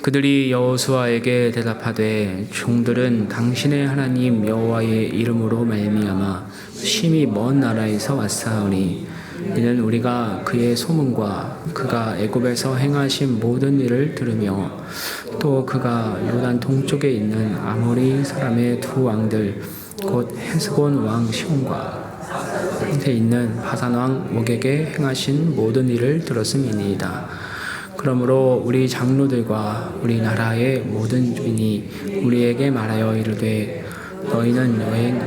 그들이 여호수아에게 대답하되 종들은 당신의 하나님 여호와의 이름으로 말미암아 심히 먼 나라에서 왔사오니 이는 우리가 그의 소문과 그가 애굽에서 행하신 모든 일을 들으며 또 그가 요단 동쪽에 있는 아모리 사람의 두 왕들 곧 헤스본 왕 시온과 한테 있는 바산 왕 옥에게 행하신 모든 일을 들었음이니이다. 그러므로 우리 장로들과 우리 나라의 모든 주민이 우리에게 말하여 이르되 너희는 여행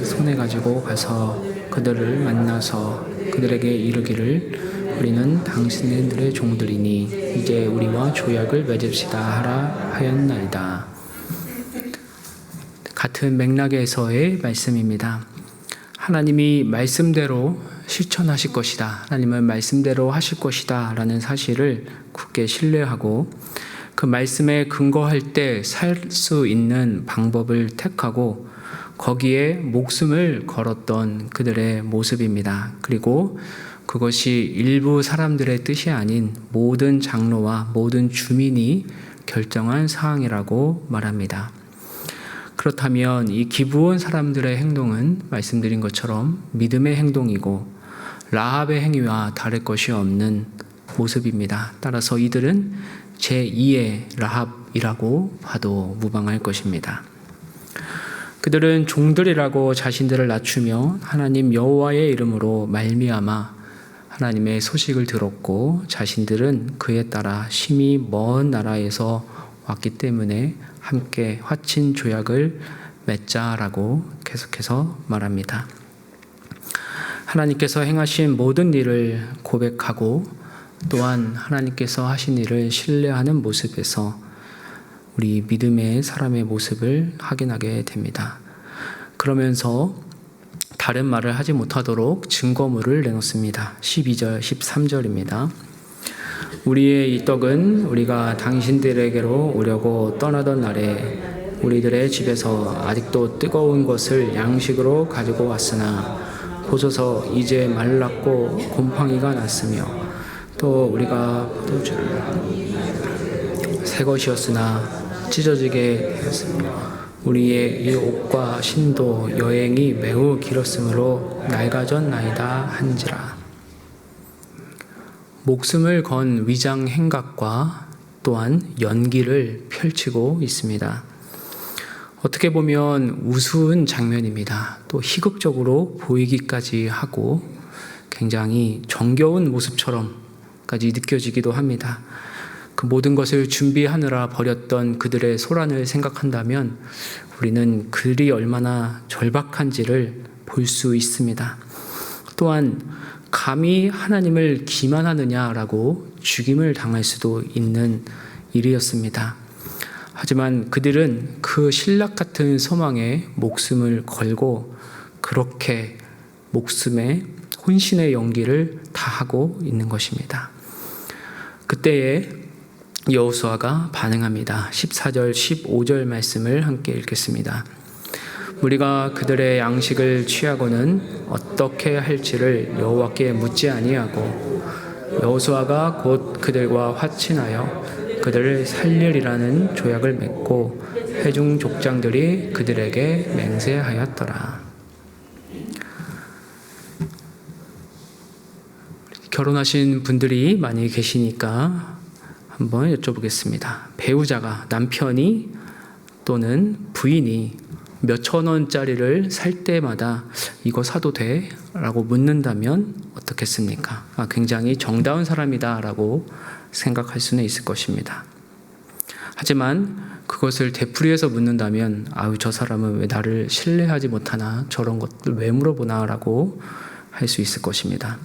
손에 가지고 가서 그들을 만나서 그들에게 이르기를 우리는 당신들의 종들이니 이제 우리와 조약을 맺읍시다 하라 하였나이다. 같은 맥락에서의 말씀입니다. 하나님이 말씀대로 실천하실 것이다. 하나님은 말씀대로 하실 것이다 라는 사실을 굳게 신뢰하고 그 말씀에 근거할 때 살 수 있는 방법을 택하고 거기에 목숨을 걸었던 그들의 모습입니다. 그리고 그것이 일부 사람들의 뜻이 아닌 모든 장로와 모든 주민이 결정한 사항이라고 말합니다. 그렇다면 이 기브온 사람들의 행동은 말씀드린 것처럼 믿음의 행동이고 라합의 행위와 다를 것이 없는 모습입니다. 따라서 이들은 제2의 라합이라고 봐도 무방할 것입니다. 그들은 종들이라고 자신들을 낮추며 하나님 여호와의 이름으로 말미암아 하나님의 소식을 들었고 자신들은 그에 따라 심히 먼 나라에서 왔기 때문에 함께 화친 조약을 맺자라고 계속해서 말합니다. 하나님께서 행하신 모든 일을 고백하고 또한 하나님께서 하신 일을 신뢰하는 모습에서 우리 믿음의 사람의 모습을 확인하게 됩니다. 그러면서 다른 말을 하지 못하도록 증거물을 내놓습니다. 12절, 13절입니다. 우리의 이 떡은 우리가 당신들에게로 오려고 떠나던 날에 우리들의 집에서 아직도 뜨거운 것을 양식으로 가지고 왔으나 보소서 이제 말랐고 곰팡이가 났으며 또 우리가 포도주를 새 것이었으나 찢어지게 되었으며 우리의 이 옷과 신도 여행이 매우 길었으므로 낡아졌나이다 한지라. 목숨을 건 위장 행각과 또한 연기를 펼치고 있습니다. 어떻게 보면 우스운 장면입니다. 또 희극적으로 보이기까지 하고 굉장히 정겨운 모습처럼까지 느껴지기도 합니다. 그 모든 것을 준비하느라 버렸던 그들의 소란을 생각한다면 우리는 그들이 얼마나 절박한지를 볼 수 있습니다. 또한 감히 하나님을 기만하느냐라고 죽임을 당할 수도 있는 일이었습니다. 하지만 그들은 그 신락 같은 소망에 목숨을 걸고 그렇게 목숨에 혼신의 연기를 다하고 있는 것입니다. 그때에 여호수아가 반응합니다. 14절, 15절 말씀을 함께 읽겠습니다. 우리가 그들의 양식을 취하고는 어떻게 할지를 여호와께 묻지 아니하고 여호수아가 곧 그들과 화친하여 그들을 살리리라는 조약을 맺고 회중 족장들이 그들에게 맹세하였더라. 결혼하신 분들이 많이 계시니까 한번 여쭤보겠습니다. 배우자가, 남편이 또는 부인이 몇천 원짜리를 살 때마다 이거 사도 돼? 라고 묻는다면 어떻겠습니까? 굉장히 정다운 사람이다 라고 생각할 수는 있을 것입니다. 하지만 그것을 되풀이해서 묻는다면 저 사람은 왜 나를 신뢰하지 못하나, 저런 것들 왜 물어보나 라고 할 수 있을 것입니다.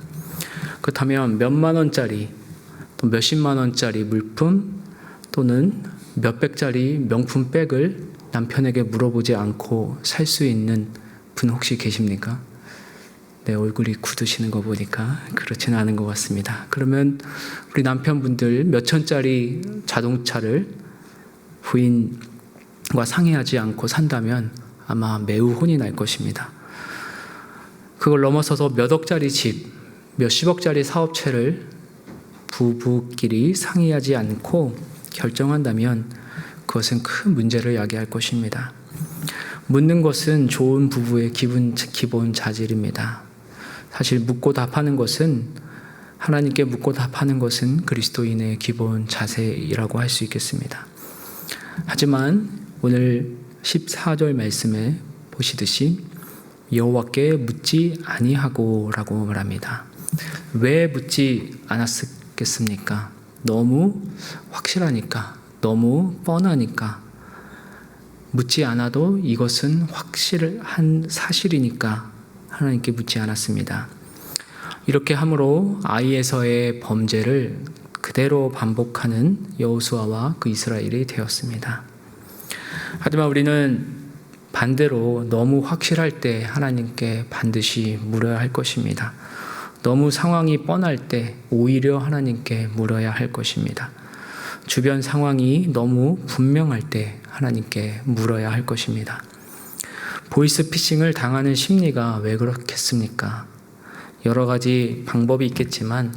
그렇다면 몇만 원짜리 또 몇십만 원짜리 물품 또는 몇백짜리 명품 백을 남편에게 물어보지 않고 살 수 있는 분 혹시 계십니까? 내 얼굴이 굳으시는 거 보니까 그렇지는 않은 것 같습니다. 그러면 우리 남편분들 몇 천짜리 자동차를 부인과 상의하지 않고 산다면 아마 매우 혼이 날 것입니다. 그걸 넘어서서 몇 억짜리 집, 몇십억짜리 사업체를 부부끼리 상의하지 않고 결정한다면 그것은 큰 문제를 야기할 것입니다. 묻는 것은 좋은 부부의 기본 자질입니다. 사실 묻고 답하는 것은, 하나님께 묻고 답하는 것은 그리스도인의 기본 자세이라고 할 수 있겠습니다. 하지만 오늘 14절 말씀에 보시듯이 여호와께 묻지 아니하고 라고 말합니다. 왜 묻지 않았겠습니까? 너무 확실하니까, 너무 뻔하니까, 묻지 않아도 이것은 확실한 사실이니까 하나님께 묻지 않았습니다. 이렇게 함으로 아이에서의 범죄를 그대로 반복하는 여호수아와 그 이스라엘이 되었습니다. 하지만 우리는 반대로 너무 확실할 때 하나님께 반드시 물어야 할 것입니다. 너무 상황이 뻔할 때 오히려 하나님께 물어야 할 것입니다. 주변 상황이 너무 분명할 때 하나님께 물어야 할 것입니다. 보이스피싱을 당하는 심리가 왜 그렇겠습니까? 여러 가지 방법이 있겠지만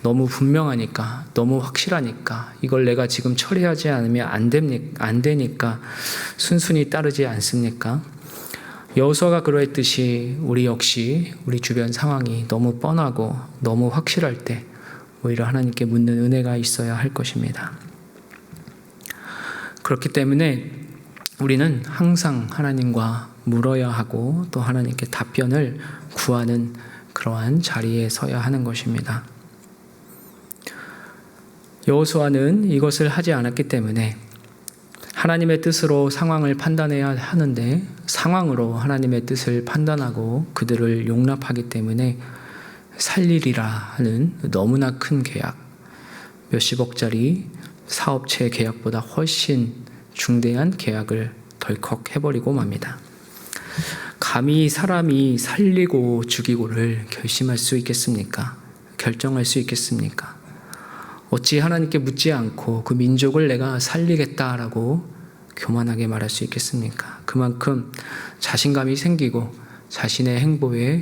너무 분명하니까, 너무 확실하니까 이걸 내가 지금 처리하지 않으면 안 되니까 순순히 따르지 않습니까? 여호수아가 그러했듯이 우리 역시 우리 주변 상황이 너무 뻔하고 너무 확실할 때 오히려 하나님께 묻는 은혜가 있어야 할 것입니다. 그렇기 때문에 우리는 항상 하나님과 물어야 하고 또 하나님께 답변을 구하는 그러한 자리에 서야 하는 것입니다. 여호수아는 이것을 하지 않았기 때문에 하나님의 뜻으로 상황을 판단해야 하는데 상황으로 하나님의 뜻을 판단하고 그들을 용납하기 때문에 살리리라 하는 너무나 큰 계약, 몇십억짜리 사업체 계약보다 훨씬 중대한 계약을 덜컥 해버리고 맙니다. 감히 사람이 살리고 죽이고를 결심할 수 있겠습니까? 결정할 수 있겠습니까? 어찌 하나님께 묻지 않고 그 민족을 내가 살리겠다라고 교만하게 말할 수 있겠습니까? 그만큼 자신감이 생기고 자신의 행보에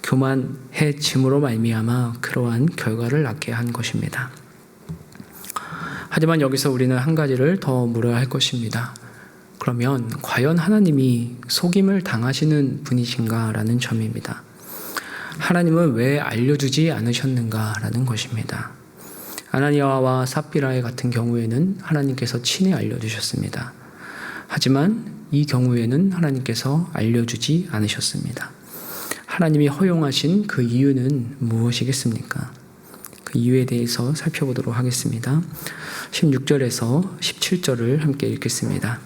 교만해짐으로 말미암아 그러한 결과를 낳게 한 것입니다. 하지만 여기서 우리는 한 가지를 더 물어야 할 것입니다. 그러면 과연 하나님이 속임을 당하시는 분이신가라는 점입니다. 하나님은 왜 알려주지 않으셨는가라는 것입니다. 아나니아와 삽비라의 같은 경우에는 하나님께서 친히 알려주셨습니다. 하지만 이 경우에는 하나님께서 알려주지 않으셨습니다. 하나님이 허용하신 그 이유는 무엇이겠습니까? 그 이유에 대해서 살펴보도록 하겠습니다. 16절에서 17절을 함께 읽겠습니다.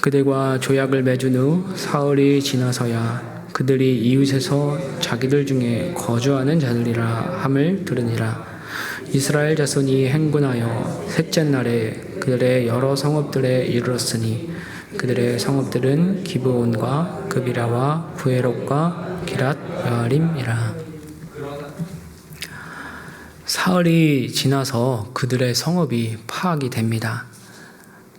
그들과 조약을 맺은 후 사흘이 지나서야 그들이 이웃에서 자기들 중에 거주하는 자들이라 함을 들으니라. 이스라엘 자손이 행군하여 셋째 날에 그들의 여러 성읍들에 이르렀으니 그들의 성읍들은 기브온과 그비라와 부에롯과 기랏 여아림이라. 사흘이 지나서 그들의 성읍이 파악이 됩니다.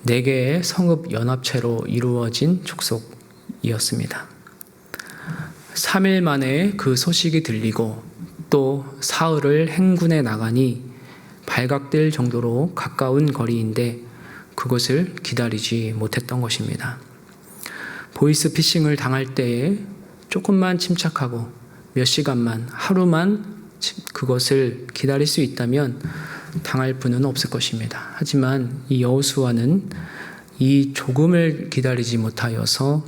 4개의 성읍 연합체로 이루어진 족속이었습니다. 3일 만에 그 소식이 들리고 또 사흘을 행군해 나가니 발각될 정도로 가까운 거리인데 그것을 기다리지 못했던 것입니다. 보이스피싱을 당할 때에 조금만 침착하고 몇 시간만, 하루만 그것을 기다릴 수 있다면 당할 분은 없을 것입니다. 하지만 이 여호수아는 이 조금을 기다리지 못하여서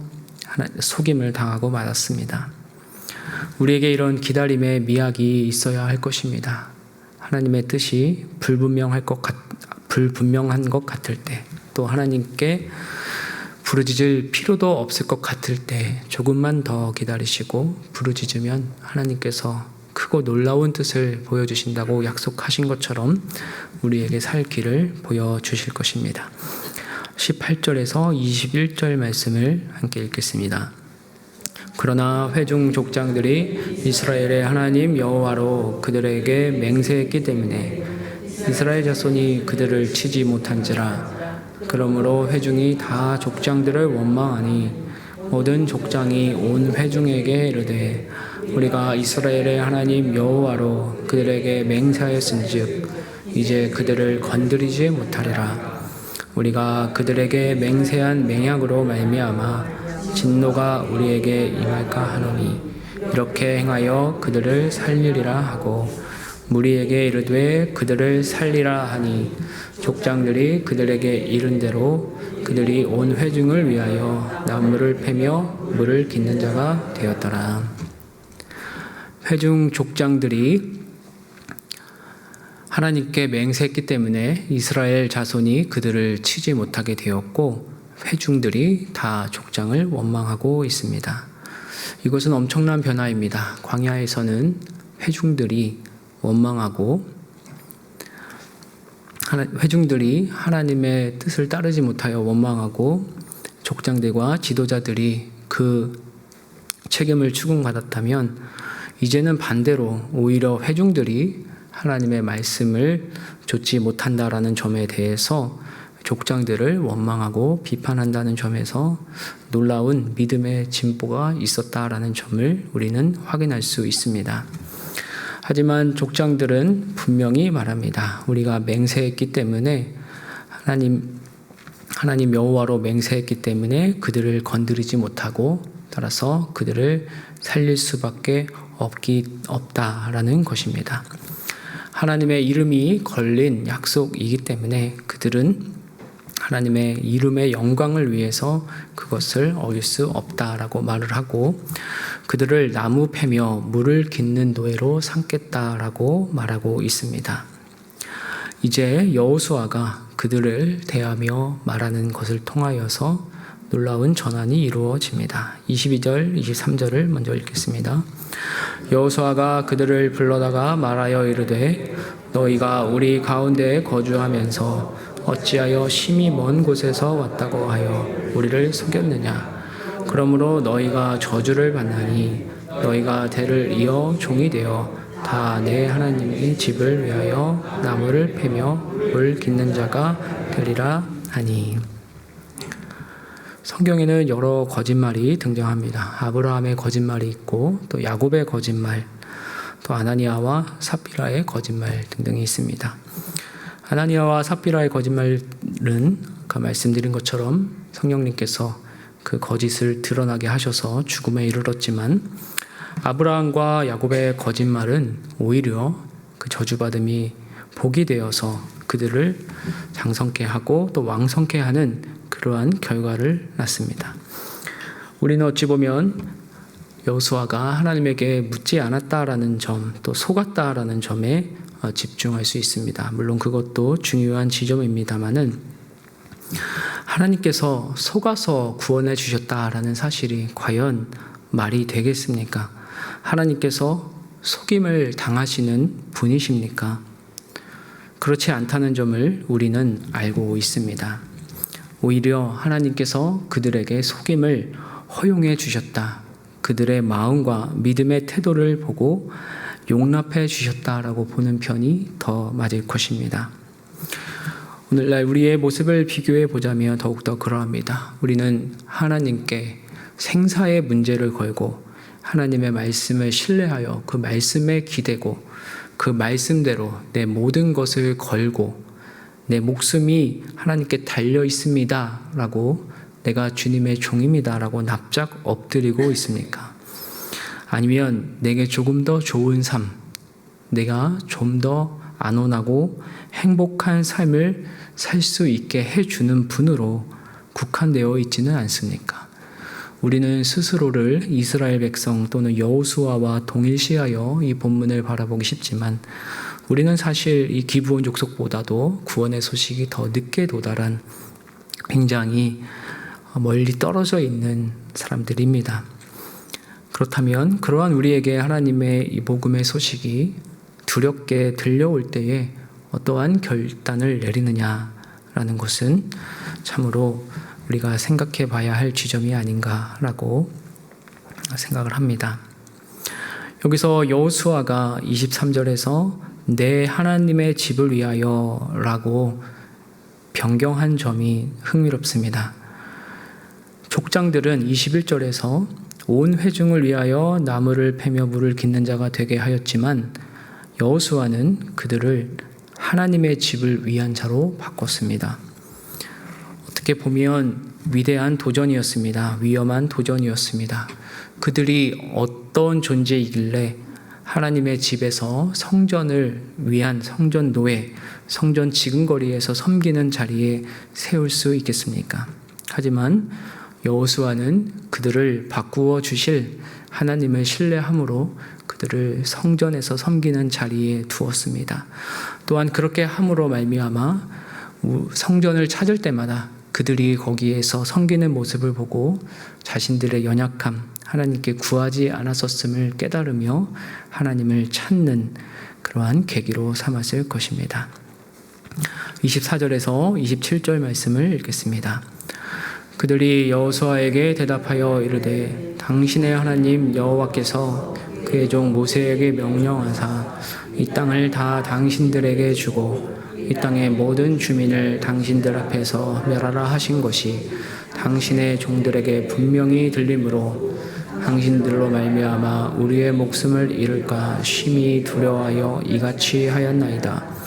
속임을 당하고 말았습니다. 우리에게 이런 기다림의 미학이 있어야 할 것입니다. 하나님의 뜻이 불분명한 것 같을 때, 또 하나님께 부르짖을 필요도 없을 것 같을 때 조금만 더 기다리시고 부르짖으면 하나님께서 크고 놀라운 뜻을 보여주신다고 약속하신 것처럼 우리에게 살 길을 보여주실 것입니다. 18절에서 21절 말씀을 함께 읽겠습니다. 그러나 회중 족장들이 이스라엘의 하나님 여호와로 그들에게 맹세했기 때문에 이스라엘 자손이 그들을 치지 못한지라. 그러므로 회중이 다 족장들을 원망하니 모든 족장이 온 회중에게 이르되 우리가 이스라엘의 하나님 여호와로 그들에게 맹세하였은즉 이제 그들을 건드리지 못하리라. 우리가 그들에게 맹세한 맹약으로 말미암아 진노가 우리에게 임할까 하노니 이렇게 행하여 그들을 살리리라 하고 무리에게 이르되 그들을 살리라 하니 족장들이 그들에게 이른 대로 그들이 온 회중을 위하여 나무를 패며 물을 깃는 자가 되었더라. 회중 족장들이 하나님께 맹세했기 때문에 이스라엘 자손이 그들을 치지 못하게 되었고 회중들이 다 족장을 원망하고 있습니다. 이것은 엄청난 변화입니다. 광야에서는 회중들이 원망하고 회중들이 하나님의 뜻을 따르지 못하여 원망하고 족장들과 지도자들이 그 책임을 추궁받았다면 이제는 반대로 오히려 회중들이 하나님의 말씀을 좇지 못한다라는 점에 대해서 족장들을 원망하고 비판한다는 점에서 놀라운 믿음의 진보가 있었다라는 점을 우리는 확인할 수 있습니다. 하지만 족장들은 분명히 말합니다. 우리가 맹세했기 때문에 하나님 여호와로 맹세했기 때문에 그들을 건드리지 못하고 따라서 그들을 살릴 수밖에 없다라는 것입니다. 하나님의 이름이 걸린 약속이기 때문에 그들은 하나님의 이름의 영광을 위해서 그것을 어길 수 없다라고 말을 하고 그들을 나무 패며 물을 깃는 노예로 삼겠다라고 말하고 있습니다. 이제 여호수아가 그들을 대하며 말하는 것을 통하여서 놀라운 전환이 이루어집니다. 22절, 23절을 먼저 읽겠습니다. 여호수아가 그들을 불러다가 말하여 이르되 너희가 우리 가운데에 거주하면서 어찌하여 심히 먼 곳에서 왔다고 하여 우리를 속였느냐. 그러므로 너희가 저주를 받나니 너희가 대를 이어 종이 되어 다 내 하나님의 집을 위하여 나무를 패며 물 깃는 자가 되리라 하니. 성경에는 여러 거짓말이 등장합니다. 아브라함의 거짓말이 있고 또 야곱의 거짓말, 또 아나니아와 삽비라의 거짓말 등등이 있습니다. 아나니아와 삽비라의 거짓말은 아까 말씀드린 것처럼 성령님께서 그 거짓을 드러나게 하셔서 죽음에 이르렀지만 아브라함과 야곱의 거짓말은 오히려 그 저주받음이 복이 되어서 그들을 장성케 하고 또 왕성케 하는 그러한 결과를 낳습니다. 우리는 어찌 보면 여호수아가 하나님에게 묻지 않았다라는 점, 또 속았다라는 점에 집중할 수 있습니다. 물론 그것도 중요한 지점입니다만은 하나님께서 속아서 구원해 주셨다라는 사실이 과연 말이 되겠습니까? 하나님께서 속임을 당하시는 분이십니까? 그렇지 않다는 점을 우리는 알고 있습니다. 오히려 하나님께서 그들에게 속임을 허용해 주셨다. 그들의 마음과 믿음의 태도를 보고 용납해 주셨다라고 보는 편이 더 맞을 것입니다. 오늘날 우리의 모습을 비교해 보자면 더욱더 그러합니다. 우리는 하나님께 생사의 문제를 걸고 하나님의 말씀을 신뢰하여 그 말씀에 기대고 그 말씀대로 내 모든 것을 걸고 내 목숨이 하나님께 달려 있습니다 라고 내가 주님의 종입니다 라고 납작 엎드리고 있습니까? 아니면 내게 조금 더 좋은 삶, 내가 좀 더 안온하고 행복한 삶을 살 수 있게 해주는 분으로 국한되어 있지는 않습니까? 우리는 스스로를 이스라엘 백성 또는 여호수아와 동일시하여 이 본문을 바라보기 쉽지만 우리는 사실 이 기브온 족속보다도 구원의 소식이 더 늦게 도달한 굉장히 멀리 떨어져 있는 사람들입니다. 그렇다면 그러한 우리에게 하나님의 이 복음의 소식이 두렵게 들려올 때에 어떠한 결단을 내리느냐라는 것은 참으로 우리가 생각해 봐야 할 지점이 아닌가라고 생각을 합니다. 여기서 여호수아가 23절에서 내 하나님의 집을 위하여 라고 변경한 점이 흥미롭습니다. 족장들은 21절에서 온 회중을 위하여 나무를 패며 물을 깃는 자가 되게 하였지만 여호수아는 그들을 하나님의 집을 위한 자로 바꿨습니다. 어떻게 보면 위대한 도전이었습니다. 위험한 도전이었습니다. 그들이 어떤 존재이길래 하나님의 집에서 성전을 위한 성전 노예, 성전 지근거리에서 섬기는 자리에 세울 수 있겠습니까? 하지만 여호수아는 그들을 바꾸어 주실 하나님을 신뢰함으로 그들을 성전에서 섬기는 자리에 두었습니다. 또한 그렇게 함으로 말미암아 성전을 찾을 때마다 그들이 거기에서 섬기는 모습을 보고 자신들의 연약함, 하나님께 구하지 않았었음을 깨달으며 하나님을 찾는 그러한 계기로 삼았을 것입니다. 24절에서 27절 말씀을 읽겠습니다. 그들이 여호수아에게 대답하여 이르되 당신의 하나님 여호와께서 그의 종 모세에게 명령하사 이 땅을 다 당신들에게 주고 이 땅의 모든 주민을 당신들 앞에서 멸하라 하신 것이 당신의 종들에게 분명히 들리므로 당신들로 말미암아 우리의 목숨을 잃을까 심히 두려워하여 이같이 하였나이다.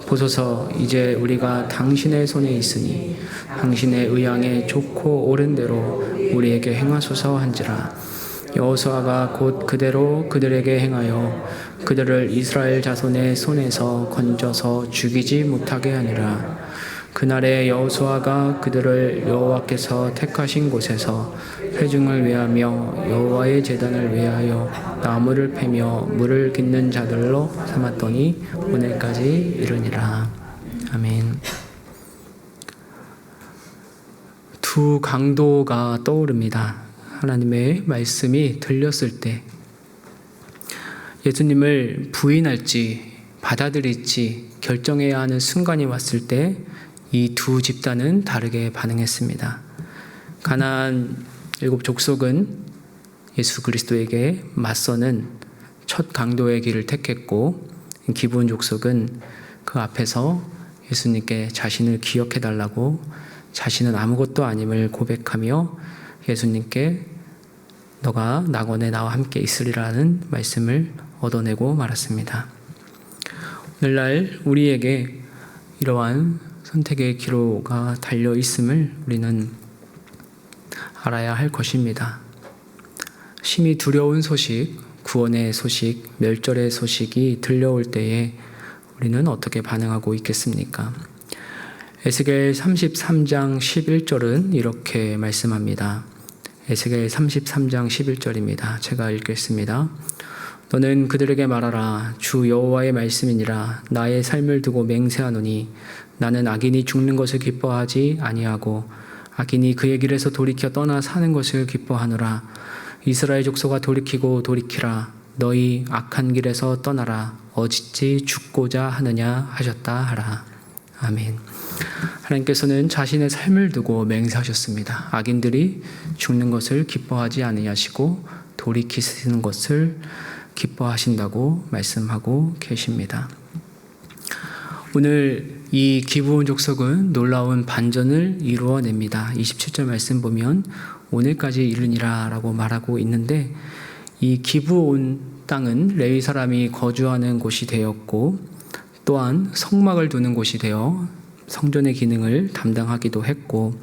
보소서, 이제 우리가 당신의 손에 있으니 당신의 의향에 좋고 옳은 대로 우리에게 행하소서 한지라. 여호수아가 곧 그대로 그들에게 행하여 그들을 이스라엘 자손의 손에서 건져서 죽이지 못하게 하니라. 그날에 여호수아가 그들을 여호와께서 택하신 곳에서 회중을 위하며 여호와의 제단을 위하여 나무를 패며 물을 깃는 자들로 삼았더니 오늘까지 이르니라. 아멘. 두 강도가 떠오릅니다. 하나님의 말씀이 들렸을 때 예수님을 부인할지 받아들일지 결정해야 하는 순간이 왔을 때 이 두 집단은 다르게 반응했습니다. 가나안 7 족속은 예수 그리스도에게 맞서는 첫 강도의 길을 택했고, 기브온 족속은 그 앞에서 예수님께 자신을 기억해달라고 자신은 아무것도 아님을 고백하며 예수님께 너가 낙원에 나와 함께 있으리라는 말씀을 얻어내고 말았습니다. 오늘날 우리에게 이러한 선택의 기로가 달려 있음을 우리는 알아야 할 것입니다. 심히 두려운 소식, 구원의 소식, 멸절의 소식이 들려올 때에 우리는 어떻게 반응하고 있겠습니까? 에스겔 33장 11절은 이렇게 말씀합니다. 에스겔 33장 11절입니다. 제가 읽겠습니다. 너는 그들에게 말하라. 주 여호와의 말씀이니라. 나의 삶을 두고 맹세하노니 나는 악인이 죽는 것을 기뻐하지 아니하고 악인이 그의 길에서 돌이켜 떠나 사는 것을 기뻐하노라. 이스라엘 족속아 돌이키고 돌이키라. 너희 악한 길에서 떠나라. 어찌 죽고자 하느냐 하셨다 하라. 아멘. 하나님께서는 자신의 삶을 두고 맹세하셨습니다. 악인들이 죽는 것을 기뻐하지 아니하시고 돌이키시는 것을 기뻐하신다고 말씀하고 계십니다. 오늘 이 기브온 족속은 놀라운 반전을 이루어냅니다. 27절 말씀 보면 오늘까지 이르니라 라고 말하고 있는데, 이 기브온 땅은 레위 사람이 거주하는 곳이 되었고 또한 성막을 두는 곳이 되어 성전의 기능을 담당하기도 했고,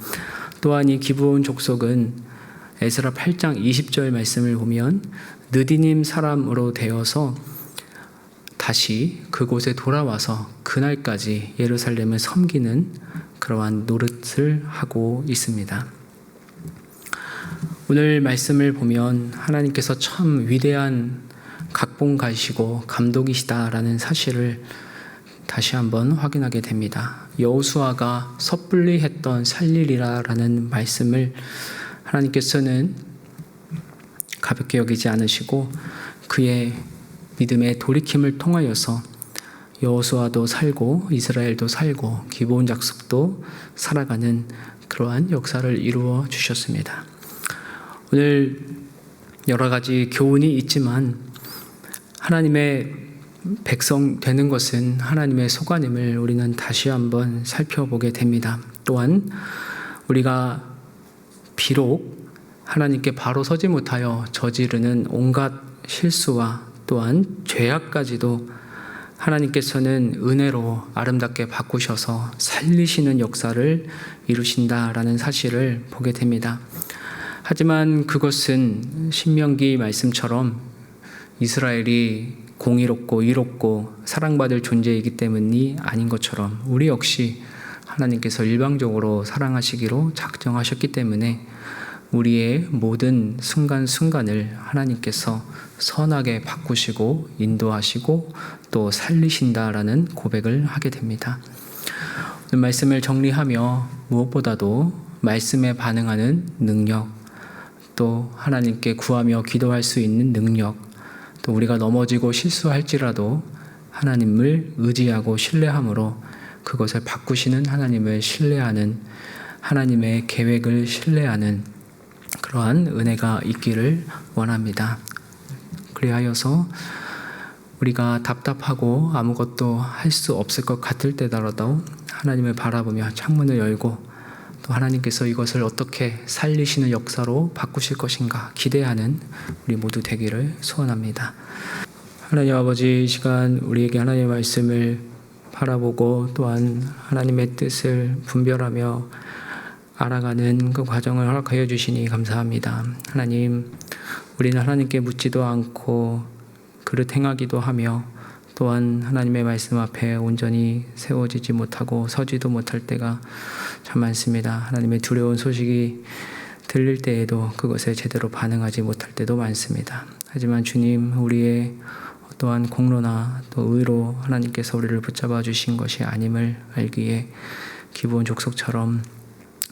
또한 이 기브온 족속은 에스라 8장 20절 말씀을 보면 느디님 사람으로 되어서 다시 그곳에 돌아와서 그날까지 예루살렘을 섬기는 그러한 노릇을 하고 있습니다. 오늘 말씀을 보면 하나님께서 참 위대한 각본가이시고 감독이시다라는 사실을 다시 한번 확인하게 됩니다. 여호수아가 섣불리 했던 살리리라라는 말씀을 하나님께서는 가볍게 여기지 않으시고 그의 믿음의 돌이킴을 통하여서 여호수아도 살고 이스라엘도 살고 기브온 족속도 살아가는 그러한 역사를 이루어 주셨습니다. 오늘 여러 가지 교훈이 있지만 하나님의 백성 되는 것은 하나님의 소관임을 우리는 다시 한번 살펴보게 됩니다. 또한 우리가 비록 하나님께 바로 서지 못하여 저지르는 온갖 실수와 또한 죄악까지도 하나님께서는 은혜로 아름답게 바꾸셔서 살리시는 역사를 이루신다라는 사실을 보게 됩니다. 하지만 그것은 신명기 말씀처럼 이스라엘이 공의롭고 의롭고 사랑받을 존재이기 때문이 아닌 것처럼 우리 역시 하나님께서 일방적으로 사랑하시기로 작정하셨기 때문에 우리의 모든 순간순간을 하나님께서 선하게 바꾸시고 인도하시고 또 살리신다라는 고백을 하게 됩니다. 오늘 말씀을 정리하며 무엇보다도 말씀에 반응하는 능력, 또 하나님께 구하며 기도할 수 있는 능력, 또 우리가 넘어지고 실수할지라도 하나님을 의지하고 신뢰함으로 그것을 바꾸시는 하나님을 신뢰하는, 하나님의 계획을 신뢰하는 그러한 은혜가 있기를 원합니다. 그리하여서 우리가 답답하고 아무것도 할 수 없을 것 같을 때더라도 하나님을 바라보며 창문을 열고 또 하나님께서 이것을 어떻게 살리시는 역사로 바꾸실 것인가 기대하는 우리 모두 되기를 소원합니다. 하나님 아버지, 이 시간 우리에게 하나님의 말씀을 바라보고 또한 하나님의 뜻을 분별하며 알아가는 그 과정을 허락하여 주시니 감사합니다. 하나님, 우리는 하나님께 묻지도 않고 그릇 행하기도 하며 또한 하나님의 말씀 앞에 온전히 세워지지 못하고 서지도 못할 때가 참 많습니다. 하나님의 두려운 소식이 들릴 때에도 그것에 제대로 반응하지 못할 때도 많습니다. 하지만 주님, 우리의 또한 공로나 또 의로 하나님께서 우리를 붙잡아 주신 것이 아님을 알기에 기브온 족속처럼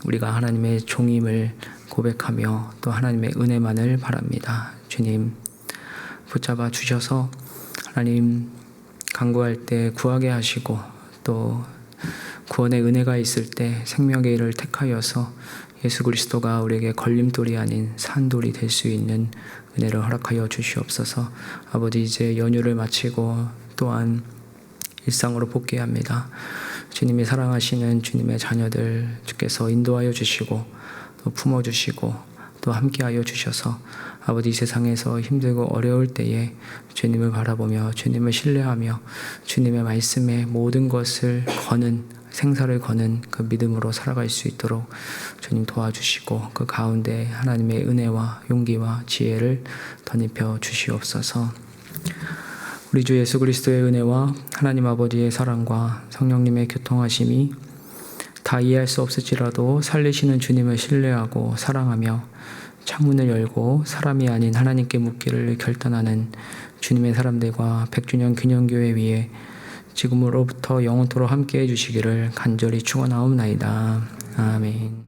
우리가 하나님의 종임을 고백하며 또 하나님의 은혜만을 바랍니다. 주님, 붙잡아 주셔서 하나님 간구할 때 구하게 하시고 또 구원의 은혜가 있을 때 생명의 일을 택하여서 예수 그리스도가 우리에게 걸림돌이 아닌 산돌이 될 수 있는 은혜를 허락하여 주시옵소서. 아버지, 이제 연휴를 마치고 또한 일상으로 복귀합니다. 주님이 사랑하시는 주님의 자녀들 주께서 인도하여 주시고 또 품어주시고 또 함께하여 주셔서 아버지, 이 세상에서 힘들고 어려울 때에 주님을 바라보며 주님을 신뢰하며 주님의 말씀에 모든 것을 거는 생사를 거는 그 믿음으로 살아갈 수 있도록 주님 도와주시고 그 가운데 하나님의 은혜와 용기와 지혜를 덧입혀 주시옵소서. 우리 주 예수 그리스도의 은혜와 하나님 아버지의 사랑과 성령님의 교통하심이 다 이해할 수 없을지라도 살리시는 주님을 신뢰하고 사랑하며 창문을 열고 사람이 아닌 하나님께 묻기를 결단하는 주님의 사람들과 100주년 기념교회 위에 지금으로부터 영원토록 함께해 주시기를 간절히 축원하옵나이다. 아멘.